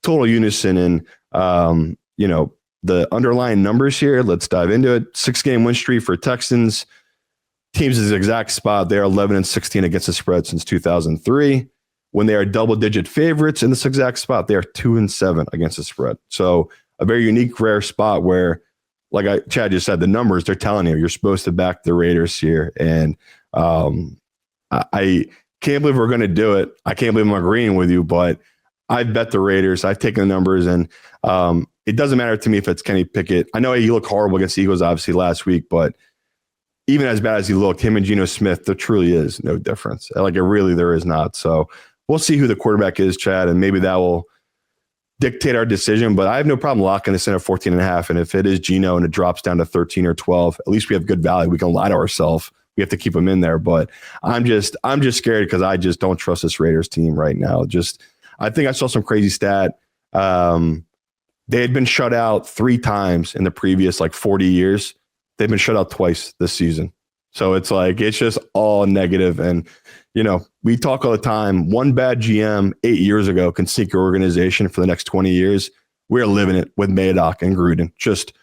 unison. And, the underlying numbers here, let's dive into it. 6-game win streak for Texans. Teams is the exact spot. They are 11-16 against the spread since 2003. When they are double-digit favorites in this exact spot, they are 2-7 against the spread. So a very unique, rare spot where, like Chad just said, the numbers, they're telling you're supposed to back the Raiders here. And I can't believe we're going to do it. I can't believe I'm agreeing with you, but I bet the Raiders. I've taken the numbers, and it doesn't matter to me if it's Kenny Pickett. I know he looked horrible against the Eagles, obviously, last week, but even as bad as he looked, him and Geno Smith, there truly is no difference. Like, there is not. So we'll see who the quarterback is, Chad, and maybe that will dictate our decision. But I have no problem locking this in at 14.5. And if it is Geno and it drops down to 13 or 12, at least we have good value. We can lie to ourselves. We have to keep him in there. But I'm just scared because I just don't trust this Raiders team right now. I think I saw some crazy stat. They had been shut out 3 times in the previous 40 years. They've been shut out twice this season. So it's just all negative. And, we talk all the time. One bad GM 8 years ago can sink your organization for the next 20 years. We're living it with Mayock and Gruden. Just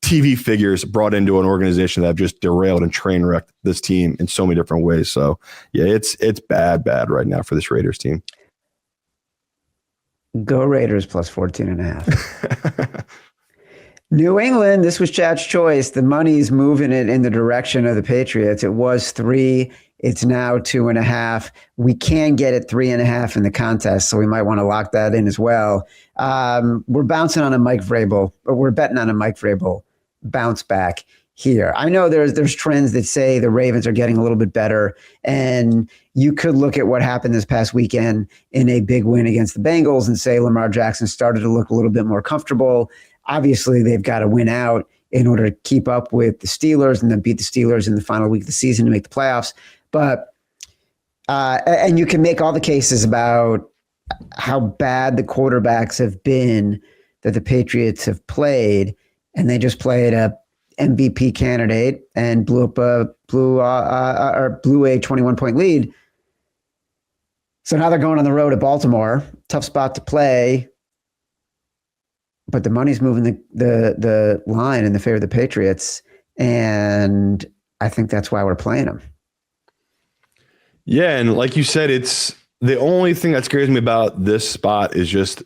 TV figures brought into an organization that have just derailed and train wrecked this team in so many different ways. So, yeah, it's bad right now for this Raiders team. Go Raiders plus 14.5. New England, this was Chad's choice. The money's moving it in the direction of the Patriots. It was 3. It's now 2.5. We can get it 3.5 in the contest, so we might want to lock that in as well. We're bouncing on a Mike Vrabel, or we're betting on a Mike Vrabel bounce back here. I know there's trends that say the Ravens are getting a little bit better, and you could look at what happened this past weekend in a big win against the Bengals and say Lamar Jackson started to look a little bit more comfortable. Obviously, they've got to win out in order to keep up with the Steelers and then beat the Steelers in the final week of the season to make the playoffs. But and you can make all the cases about how bad the quarterbacks have been that the Patriots have played, and they just played a MVP candidate and blew a 21-point lead. So now they're going on the road at Baltimore, tough spot to play, but the money's moving the line in the favor of the Patriots, and I think that's why we're playing them. Yeah, and like you said, it's the only thing that scares me about this spot is just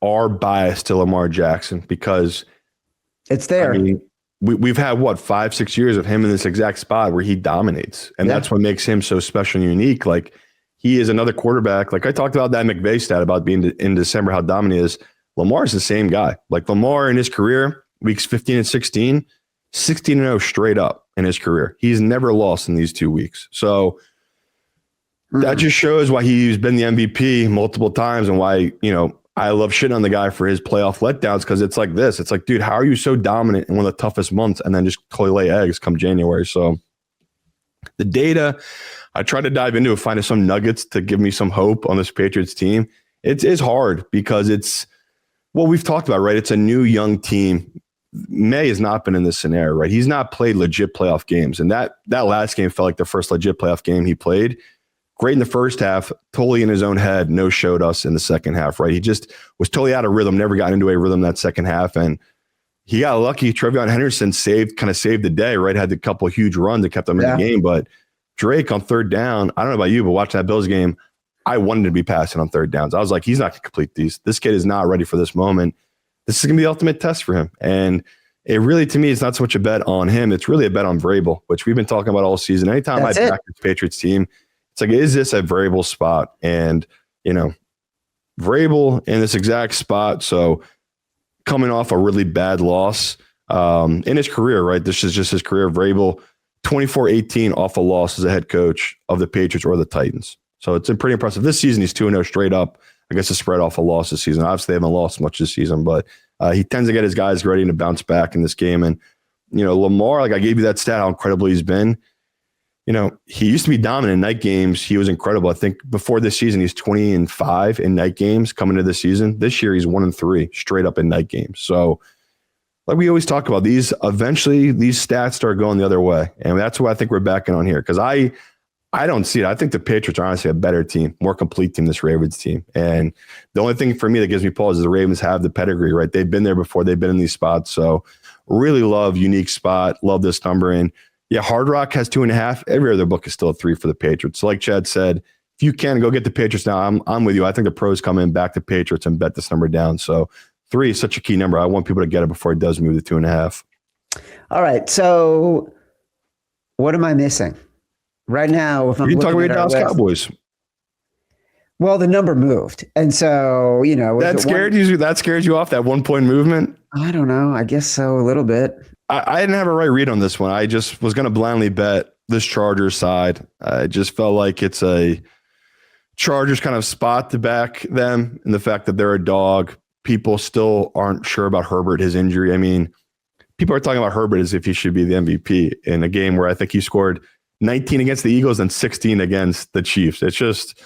our bias to Lamar Jackson, because it's there. I mean, we've had 5-6 years of him in this exact spot where he dominates, and that's what makes him so special and unique. Like, he is another quarterback. Like I talked about that McVay stat about being in December, how dominant he is. Lamar is the same guy. Like Lamar in his career, weeks 15 and 16, 16-0 straight up in his career. He's never lost in these 2 weeks. So that just shows why he's been the MVP multiple times and why, I love shitting on the guy for his playoff letdowns, because it's like this. It's like, dude, how are you so dominant in one of the toughest months and then just totally lay eggs come January? So the data, I try to dive into it, find some nuggets to give me some hope on this Patriots team. It's hard because it's what we've talked about, right? It's a new young team. Maye has not been in this scenario, right? He's not played legit playoff games. And that last game felt like the first legit playoff game he played. Great in the first half, totally in his own head, no showed us in the second half, right? He just was totally out of rhythm, never got into a rhythm that second half. And he got lucky. Trevion Henderson saved the day, right? Had a couple of huge runs that kept them in the game. But Drake on third down, I don't know about you, but watching that Bills game, I wanted to be passing on third downs. I was like, he's not going to complete these. This kid is not ready for this moment. This is going to be the ultimate test for him. And it really, to me, it's not so much a bet on him. It's really a bet on Vrabel, which we've been talking about all season. Anytime I back this Patriots team, it's like, is this a Vrabel spot? And, Vrabel in this exact spot. So coming off a really bad loss in his career, right? This is just his career. Vrabel, 24-18 off a loss as a head coach of the Patriots or the Titans. So it's pretty impressive. This season, he's 2-0 straight up. I guess the spread off a loss this season. Obviously, they haven't lost much this season, but he tends to get his guys ready to bounce back in this game. And, Lamar, like I gave you that stat, how incredible he's been. He used to be dominant in night games. He was incredible. I think before this season, he's 20-5 in night games coming into this season. This year, he's 1-3 straight up in night games. So, like we always talk about, eventually these stats start going the other way. And that's what I think we're backing on here. Because I don't see it. I think the Patriots are honestly a better team, more complete team, this Ravens team. And the only thing for me that gives me pause is the Ravens have the pedigree, right? They've been there before. They've been in these spots. So really love unique spot. Love this number. And yeah, Hard Rock has 2.5. Every other book is still a 3 for the Patriots. So like Chad said, if you can go get the Patriots now, I'm with you. I think the pros come in, back the Patriots and bet this number down. So 3 is such a key number. I want people to get it before it does move to 2.5. All right. So what am I missing? Right now, if I'm you talking looking about at Dallas Cowboys. Well, the number moved. And so, That scared you? That scared you off, that 1 point movement? I don't know. I guess so, a little bit. I didn't have a right read on this one. I just was going to blindly bet this Chargers side. I just felt like it's a Chargers kind of spot to back them, and the fact that they're a dog. People still aren't sure about Herbert, his injury. I mean, people are talking about Herbert as if he should be the MVP in a game where I think he scored 19 against the Eagles and 16 against the Chiefs. It's just,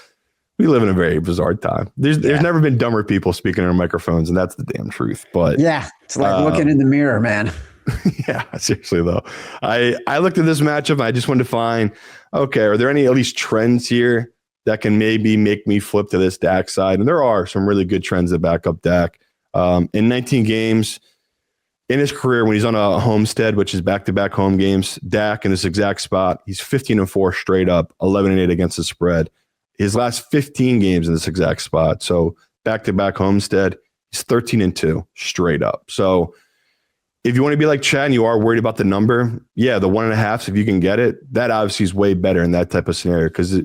we live in a very bizarre time. There's never been dumber people speaking on microphones, and that's the damn truth. But yeah, it's like looking in the mirror, man. Yeah, seriously though. I looked at this matchup and I just wanted to find, okay, are there any at least trends here that can maybe make me flip to this Dak side? And there are some really good trends that back up Dak. In 19 games in his career, when he's on a homestead, which is back-to-back home games, Dak in this exact spot, he's 15-4 straight up, 11-8 against the spread. His last 15 games in this exact spot, so back-to-back homestead, he's 13-2 straight up. So if you want to be like Chad and you are worried about the number, yeah, the 1.5, if you can get it, that obviously is way better in that type of scenario. Because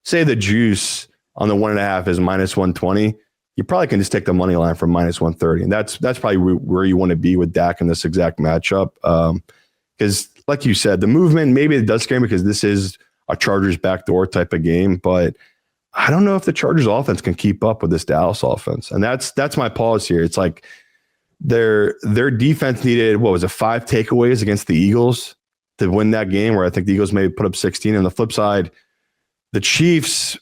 say the juice on the 1.5 is -120, you probably can just take the money line from -130. And that's probably where you want to be with Dak in this exact matchup. Because like you said, the movement, maybe it does scare me because this is a Chargers backdoor type of game. But I don't know if the Chargers offense can keep up with this Dallas offense. And that's my pause here. It's like, their defense needed, 5 takeaways against the Eagles to win that game, where I think the Eagles maybe put up 16. On the flip side, the Chiefs,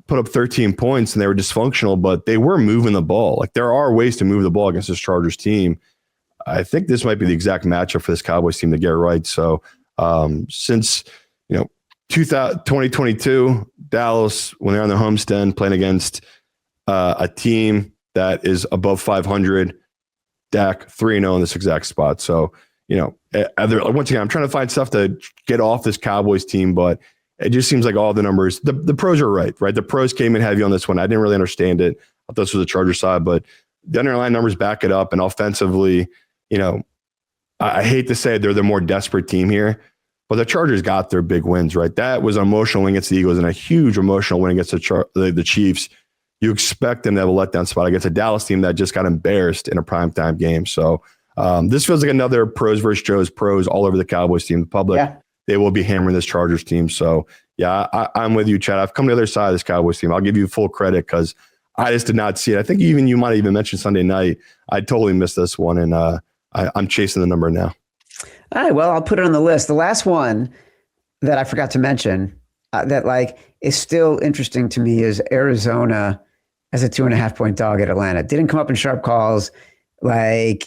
put up 13 points and they were dysfunctional, but they were moving the ball. Like, there are ways to move the ball against this Chargers team. I think this might be the exact matchup for this Cowboys team to get right. So since 2022, Dallas, when they're on their homestand playing against a team that is above 500, Dak 3-0 in this exact spot. So, once again, I'm trying to find stuff to get off this Cowboys team, but it just seems like all the numbers, the pros are right? The pros came in heavy on this one. I didn't really understand it. I thought this was the Chargers side, but the underlying numbers back it up. And offensively, I hate to say it, they're the more desperate team here, but the Chargers got their big wins, right? That was an emotional win against the Eagles and a huge emotional win against the Chiefs. You expect them to have a letdown spot against a Dallas team that just got embarrassed in a primetime game. So this feels like another pros versus Joe's pros all over the Cowboys team. The public, they will be hammering this Chargers team. So, yeah, I'm with you, Chad. I've come to the other side of this Cowboys team. I'll give you full credit because I just did not see it. I think you might have even mentioned Sunday night. I totally missed this one, and I'm chasing the number now. All right, well, I'll put it on the list. The last one that I forgot to mention that is still interesting to me is Arizona as a 2.5-point dog at Atlanta. Didn't come up in sharp calls. I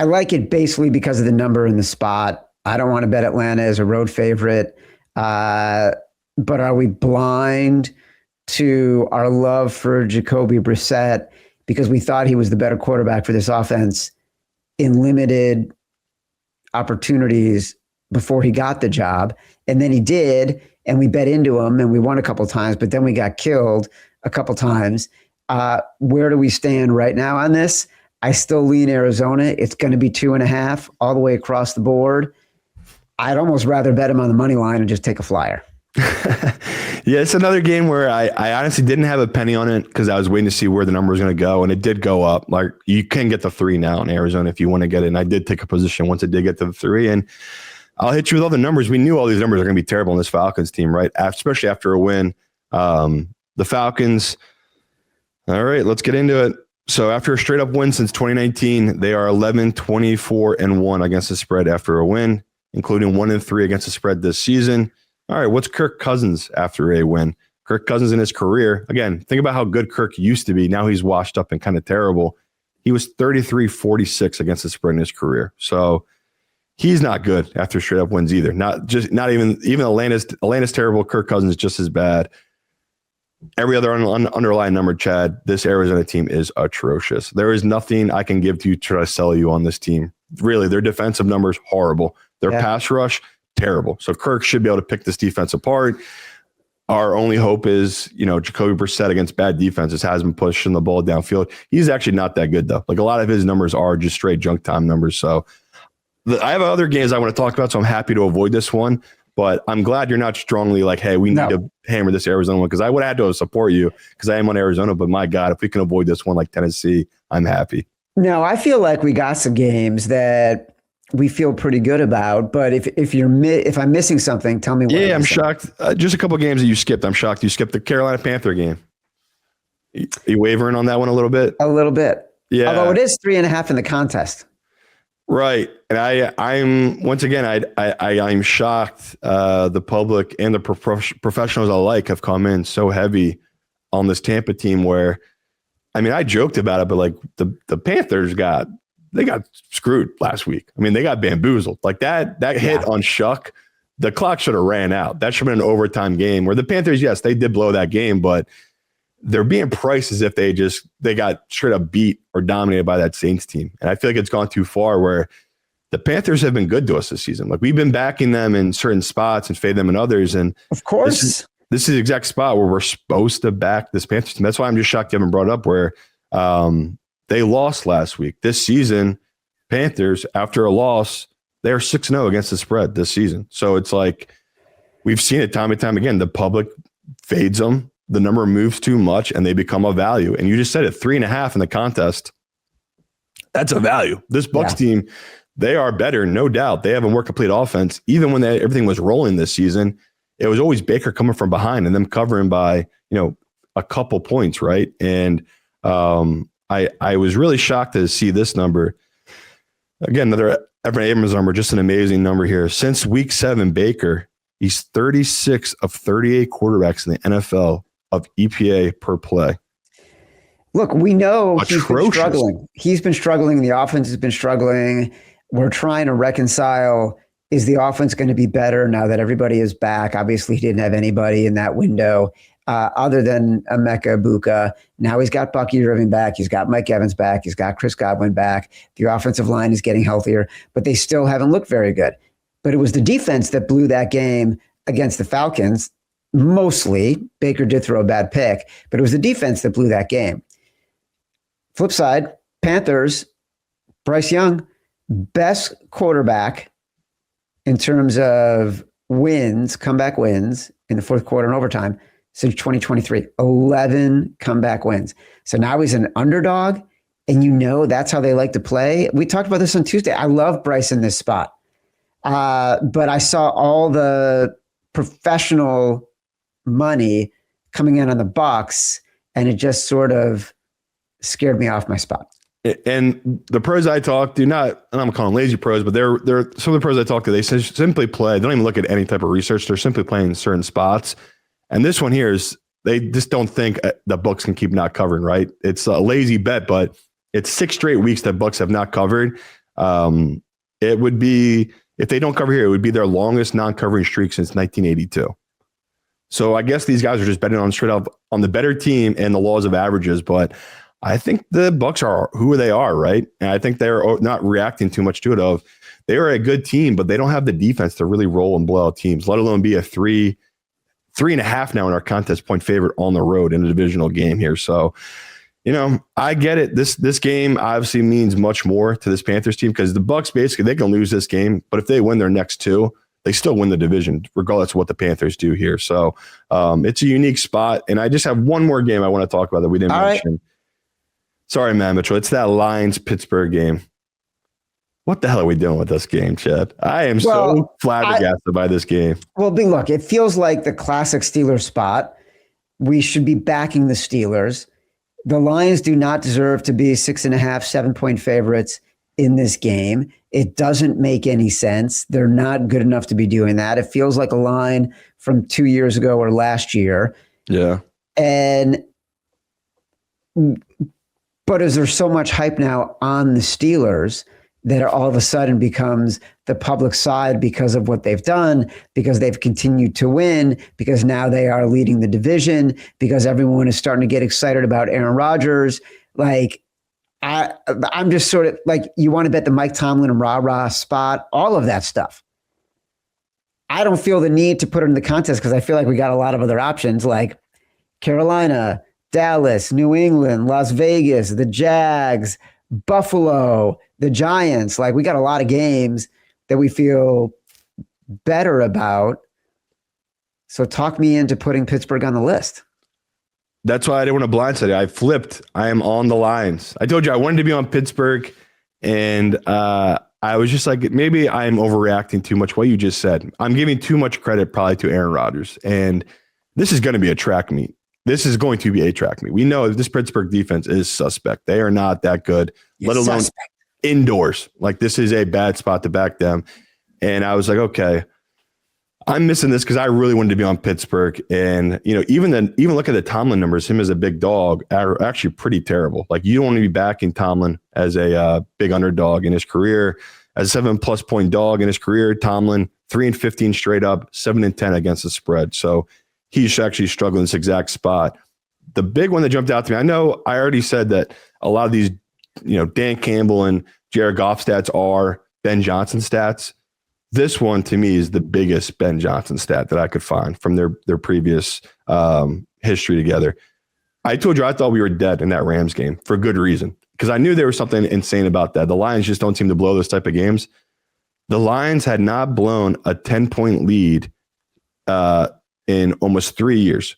like it basically because of the number and the spot. I don't want to bet Atlanta as a road favorite. But are we blind to our love for Jacoby Brissett because we thought he was the better quarterback for this offense in limited opportunities before he got the job? And then he did, and we bet into him, and we won a couple of times, but then we got killed a couple times. Where do we stand right now on this? I still lean Arizona. It's going to be 2.5 all the way across the board. I'd almost rather bet him on the money line and just take a flyer. Yeah, it's another game where I honestly didn't have a penny on it because I was waiting to see where the number was going to go, and it did go up. Like, you can get the 3 now in Arizona if you want to get it, and I did take a position once it did get to the 3, and I'll hit you with all the numbers. We knew all these numbers are going to be terrible in this Falcons team, right? Especially after a win. The Falcons, all right, let's get into it. So after a straight up win since 2019, they are 11-24-1 against the spread after a win, including 1-3 against the spread this season. All right, what's Kirk Cousins after a win? Kirk Cousins in his career, again, think about how good Kirk used to be. Now he's washed up and kind of terrible. He was 33-46 against the spread in his career. So he's not good after straight up wins either. Not even Atlanta's terrible. Kirk Cousins is just as bad. Every other underlying number, Chad, this Arizona team is atrocious. There is nothing I can give to you to try to sell you on this team. Really, their defensive numbers, horrible. Their pass rush, terrible. So Kirk should be able to pick this defense apart. Our only hope is, Jacoby Brissett against bad defenses has been pushing the ball downfield. He's actually not that good, though. Like, a lot of his numbers are just straight junk time numbers. So I have other games I want to talk about, so I'm happy to avoid this one. But I'm glad you're not strongly like, hey, we need to hammer this Arizona one, because I would have had to support you because I am on Arizona. But my God, if we can avoid this one like Tennessee, I'm happy. No, I feel like we got some games that we feel pretty good about. But if I'm missing something, tell me what. Yeah, I'm shocked. Just a couple of games that you skipped. I'm shocked you skipped the Carolina Panther game. You wavering on that one a little bit? A little bit. Yeah. Although it is 3.5 in the contest. Right. And I'm once again, I'm shocked. The public and the professionals alike have come in so heavy on this Tampa team where, I mean, I joked about it, but like the Panthers got screwed last week. I mean, they got bamboozled. Like that hit on Shuck, the clock should have ran out. That should have been an overtime game where the Panthers, yes, they did blow that game, but they're being priced as if they got straight up beat or dominated by that Saints team. And I feel like it's gone too far where the Panthers have been good to us this season. Like we've been backing them in certain spots and fade them in others. And of course, this is the exact spot where we're supposed to back this Panthers team. That's why I'm just shocked you haven't brought up where they lost last week. This season, Panthers, after a loss, they are 6-0 against the spread this season. So it's like we've seen it time and time again. The public fades them. The number moves too much and they become a value. And you just said it, 3.5 in the contest. That's a value. This Bucs team, they are better, no doubt. They have a more complete offense. Even when everything was rolling this season, it was always Baker coming from behind and them covering by, a couple points, right? And I was really shocked to see this number. Again, another Evan Abrams number, just an amazing number here. Since week 7, Baker, he's 36 of 38 quarterbacks in the NFL of EPA per play. Look, we know Atrocious. He's been struggling. He's been struggling. The offense has been struggling. We're trying to reconcile, is the offense going to be better now that everybody is back? Obviously, he didn't have anybody in that window other than Emeka Egbuka. Now he's got Bucky Irving back. He's got Mike Evans back. He's got Chris Godwin back. The offensive line is getting healthier, but they still haven't looked very good. But it was the defense that blew that game against the Falcons. Mostly, Baker did throw a bad pick, but it was the defense that blew that game. Flip side, Panthers, Bryce Young, best quarterback in terms of wins, comeback wins in the fourth quarter and overtime since 2023. 11 comeback wins. So now he's an underdog, and that's how they like to play. We talked about this on Tuesday. I love Bryce in this spot. But I saw all the professional money coming in on the Bucs, and it just sort of scared me off my spot. And the pros I talk to, and I'm calling lazy pros, but they're some of the pros I talk to, they simply play. They don't even look at any type of research. They're simply playing in certain spots. And this one here is, they just don't think the Bucs can keep not covering, right? It's a lazy bet, but it's 6 straight weeks that Bucs have not covered. It would be, if they don't cover here, it would be their longest non-covering streak since 1982. So I guess these guys are just betting on straight up on the better team and the laws of averages. But I think the Bucs are who they are, right? And I think they're not reacting too much to it. They are a good team, but they don't have the defense to really roll and blow out teams, let alone be a 3.5 now in our contest point favorite on the road in a divisional game here. So, I get it. This game obviously means much more to this Panthers team because the Bucs basically, they can lose this game, but if they win their next 2, they still win the division, regardless of what the Panthers do here. So it's a unique spot. And I just have one more game I want to talk about that we didn't mention. Right. Sorry, man, Mitchell. It's that Lions-Pittsburgh game. What the hell are we doing with this game, Chad? I am so flabbergasted by this game. Well, look, it feels like the classic Steelers spot. We should be backing the Steelers. The Lions do not deserve to be 6.5, 7-point favorites in this game. It doesn't make any sense. They're not good enough to be doing that. It feels like a line from 2 years ago or last year. Yeah. But is there so much hype now on the Steelers that it all of a sudden becomes the public side because of what they've done, because they've continued to win, because now they are leading the division, because everyone is starting to get excited about Aaron Rodgers? Like, I'm just sort of like, you want to bet the Mike Tomlin and rah-rah spot, all of that stuff. I don't feel the need to put it in the contest because I feel like we got a lot of other options like Carolina, Dallas, New England, Las Vegas, the Jags, Buffalo, the Giants. Like, we got a lot of games that we feel better about So talk me into putting Pittsburgh on the list. That's why I didn't want to blindside you. I flipped. I am on the Lions. I told you I wanted to be on Pittsburgh, and I was just like, maybe I'm overreacting too much. What you just said, I'm giving too much credit probably to Aaron Rodgers, and this is going to be a track meet. This is going to be a track meet. We know this Pittsburgh defense is suspect. They are not that good, let alone indoors. Like, this is a bad spot to back them. And I was like, okay, I'm missing this because I really wanted to be on Pittsburgh. And, even look at the Tomlin numbers, him as a big dog are actually pretty terrible. Like, you don't want to be backing Tomlin as a big underdog in his career. As a 7+ point dog in his career, Tomlin 3-15 straight up, 7-10 against the spread. So he's actually struggling in this exact spot. The big one that jumped out to me, I know I already said that a lot of these, Dan Campbell and Jared Goff stats are Ben Johnson stats. This one to me is the biggest Ben Johnson stat that I could find from their previous history together. I told you I thought we were dead in that Rams game for good reason, because I knew there was something insane about that. The Lions just don't seem to blow those type of games. The Lions had not blown a 10-point lead in almost 3 years.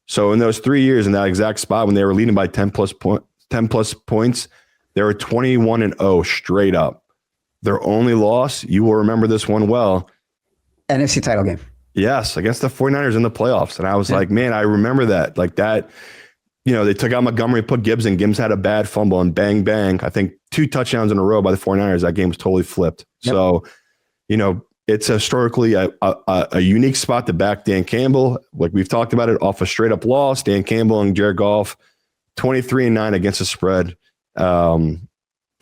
So in those 3 years, in that exact spot when they were leading by 10 plus points, they were 21-0 straight up. Their only loss, you will remember this one well. NFC title game. Yes, against the 49ers in the playoffs. And I was like, man, I remember that. Like that, they took out Montgomery, put Gibbs in. Gibbs had a bad fumble, and bang, bang. I think 2 touchdowns in a row by the 49ers. That game was totally flipped. Yep. So, it's historically a unique spot to back Dan Campbell. Like we've talked about it, off a straight up loss. Dan Campbell and Jared Goff, 23-9 against the spread.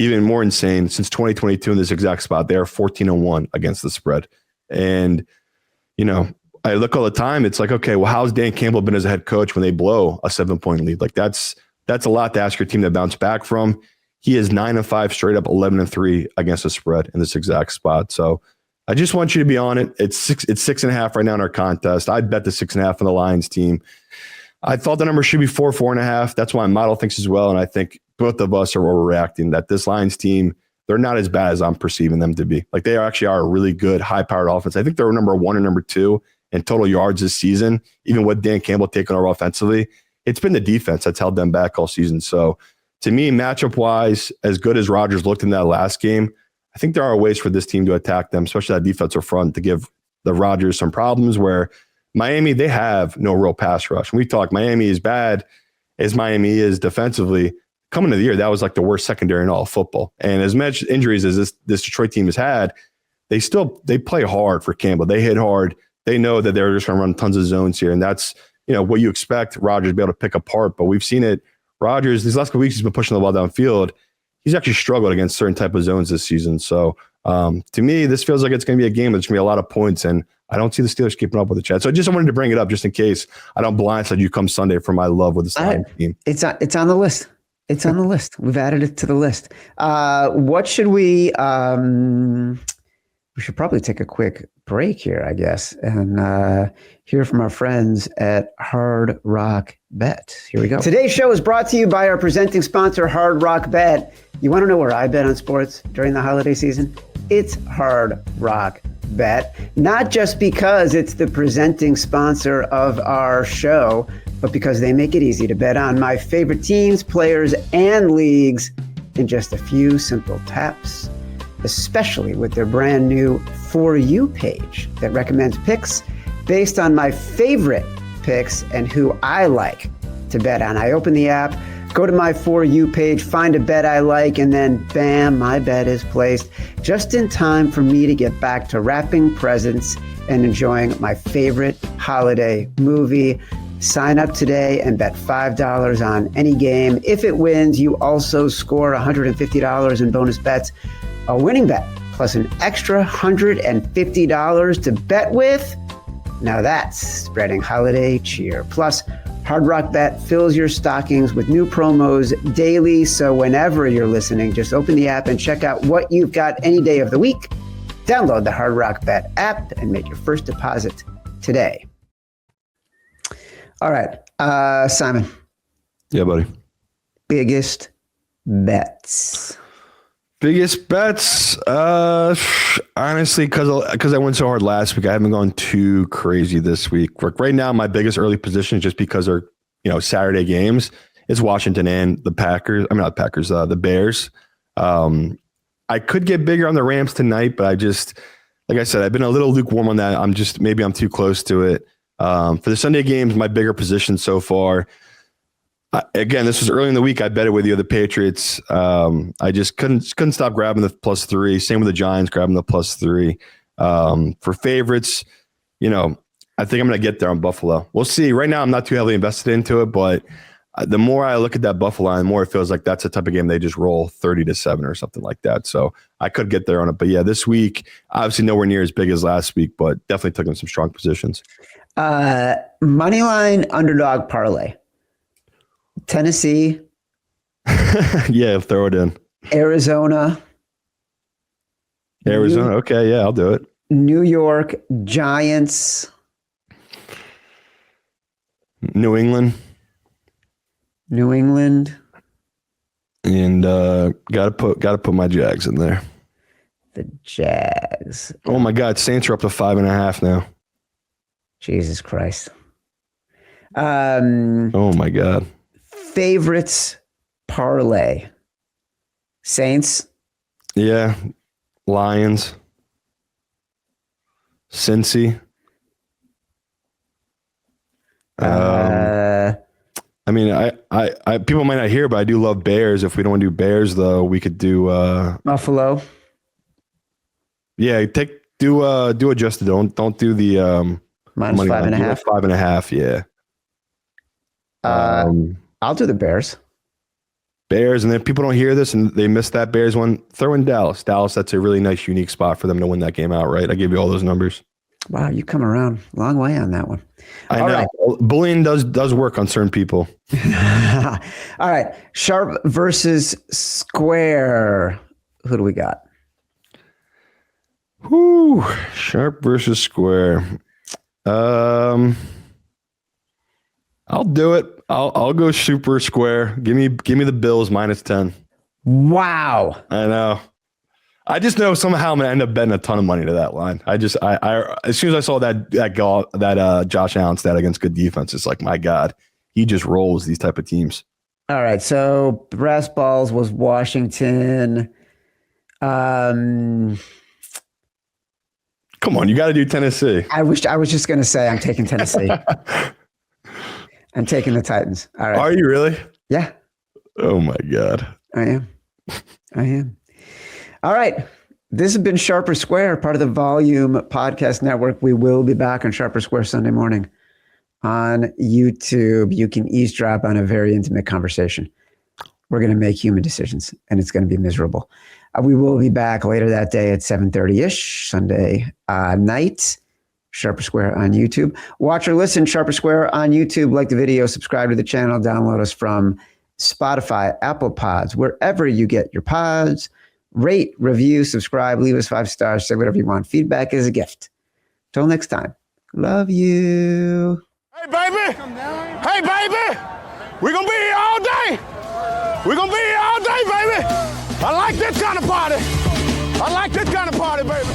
Even more insane, since 2022 in this exact spot, they are 14-1 against the spread. And, I look all the time. It's like, okay, well, how's Dan Campbell been as a head coach when they blow a 7-point lead? Like that's a lot to ask your team to bounce back from. He is 9-5 straight up, 11-3 against the spread in this exact spot. So I just want you to be on it. It's 6.5 right now in our contest. I bet the 6.5 on the Lions team. I thought the number should be 4.5. That's why my model thinks as well. And I think both of us are overreacting that this Lions team, they're not as bad as I'm perceiving them to be. Like they actually are a really good, high-powered offense. I think they're number 1 or number 2 in total yards this season, even with Dan Campbell taking over offensively. It's been the defense that's held them back all season. So to me, matchup-wise, as good as Rodgers looked in that last game, I think there are ways for this team to attack them, especially that defensive front, to give the Rodgers some problems where Miami, they have no real pass rush. When we talk Miami is bad as Miami is defensively, coming into the year, that was like the worst secondary in all of football. And as much injuries as this Detroit team has had, they play hard for Campbell. They hit hard. They know that they're just going to run tons of zones here. And that's, what you expect Rodgers to be able to pick apart. But we've seen it. Rodgers, these last couple weeks, he's been pushing the ball downfield. He's actually struggled against certain type of zones this season. So to me, this feels like it's going to be a game that's going to be a lot of points. And I don't see the Steelers keeping up with the Chad. So I just wanted to bring it up just in case I don't blindside you come Sunday for my love with the Lions team. It's on the list. It's on the list. We've added it to the list. What should we should probably take a quick break here, I guess, and hear from our friends at Hard Rock Bet. Here we go. Today's show is brought to you by our presenting sponsor, Hard Rock Bet. You want to know where I bet on sports during the holiday season? It's Hard Rock Bet. Not just because it's the presenting sponsor of our show, but because they make it easy to bet on my favorite teams, players, and leagues in just a few simple taps, especially with their brand new For You page that recommends picks based on my favorite picks and who I like to bet on. I open the app, go to my For You page, find a bet I like, and then bam, my bet is placed just in time for me to get back to wrapping presents and enjoying my favorite holiday movie. Sign up today and bet $5 on any game. If it wins, you also score $150 in bonus bets, a winning bet, plus an extra $150 to bet with. Now that's spreading holiday cheer. Plus, Hard Rock Bet fills your stockings with new promos daily. So whenever you're listening, just open the app and check out what you've got any day of the week. Download the Hard Rock Bet app and make your first deposit today. All right, Simon. Yeah, buddy. Biggest bets. Biggest bets, honestly, because I went so hard last week, I haven't gone too crazy this week. Like right now, my biggest early position, just because they're Saturday games, is Washington and the Packers. I mean, not the Packers, the Bears. I could get bigger on the Rams tonight, but like I said, I've been a little lukewarm on that. Maybe I'm too close to it. For the Sunday games, my bigger position so far. Again, this was early in the week. I bet it with you, the Patriots. I just couldn't stop grabbing the +3. Same with the Giants, grabbing the +3. For favorites, I think I'm going to get there on Buffalo. We'll see. Right now, I'm not too heavily invested into it, but the more I look at that Buffalo line, the more it feels like that's the type of game they just roll 30-7 or something like that. So I could get there on it. But yeah, this week, obviously nowhere near as big as last week, but definitely took in some strong positions. Moneyline underdog parlay. Tennessee. Yeah, throw it in. Arizona. Okay, yeah, I'll do it. New York Giants. New England. And gotta put my Jags in there. The Jags. Oh my God, Saints are up to 5.5 now. Jesus Christ. Oh my God. Favorites parlay. Saints. Yeah. Lions. Cincy. I mean, I people might not hear, but I do love Bears. If we don't want to do Bears, though, we could do Buffalo. Yeah, do adjusted. Don't do the minus 5.5. 5.5. Yeah. I'll do the Bears. Bears, and then people don't hear this and they miss that Bears one. Throw in Dallas. That's a really nice, unique spot for them to win that game outright. I gave you all those numbers. Wow, you come around a long way on that one. I know. Right. Bullying does work on certain people. All right. Sharp versus square. Who do we got? Whoo. Sharp versus square. I'll do it. I'll go super square. Give me the Bills -10. Wow. I know. I just know somehow I'm gonna end up betting a ton of money to that line. I as soon as I saw that Josh Allen stat against good defense, it's like, my God, he just rolls these type of teams. All right, so brass balls was Washington. Come on, you got to do Tennessee. I was just gonna say I'm taking Tennessee. I'm taking the Titans. All right. Are you really? Yeah. Oh my God. I am. All right. This has been Sharper Square, part of the Volume Podcast Network. We will be back on Sharper Square Sunday morning on YouTube. You can eavesdrop on a very intimate conversation. We're going to make human decisions, and it's going to be miserable. We will be back later that day at 7:30-ish, Sunday night. Sharper Square on YouTube. Watch or listen Sharper Square on YouTube. Like the video, subscribe to the channel, download us from Spotify, Apple Pods, wherever you get your pods. Rate, review, subscribe, leave us 5 stars, say whatever you want. Feedback is a gift. Till next time. Love you. Hey, baby. Hey, baby. We're going to be here all day. We're going to be here all day, baby. I like this kind of party. I like this kind of party, baby.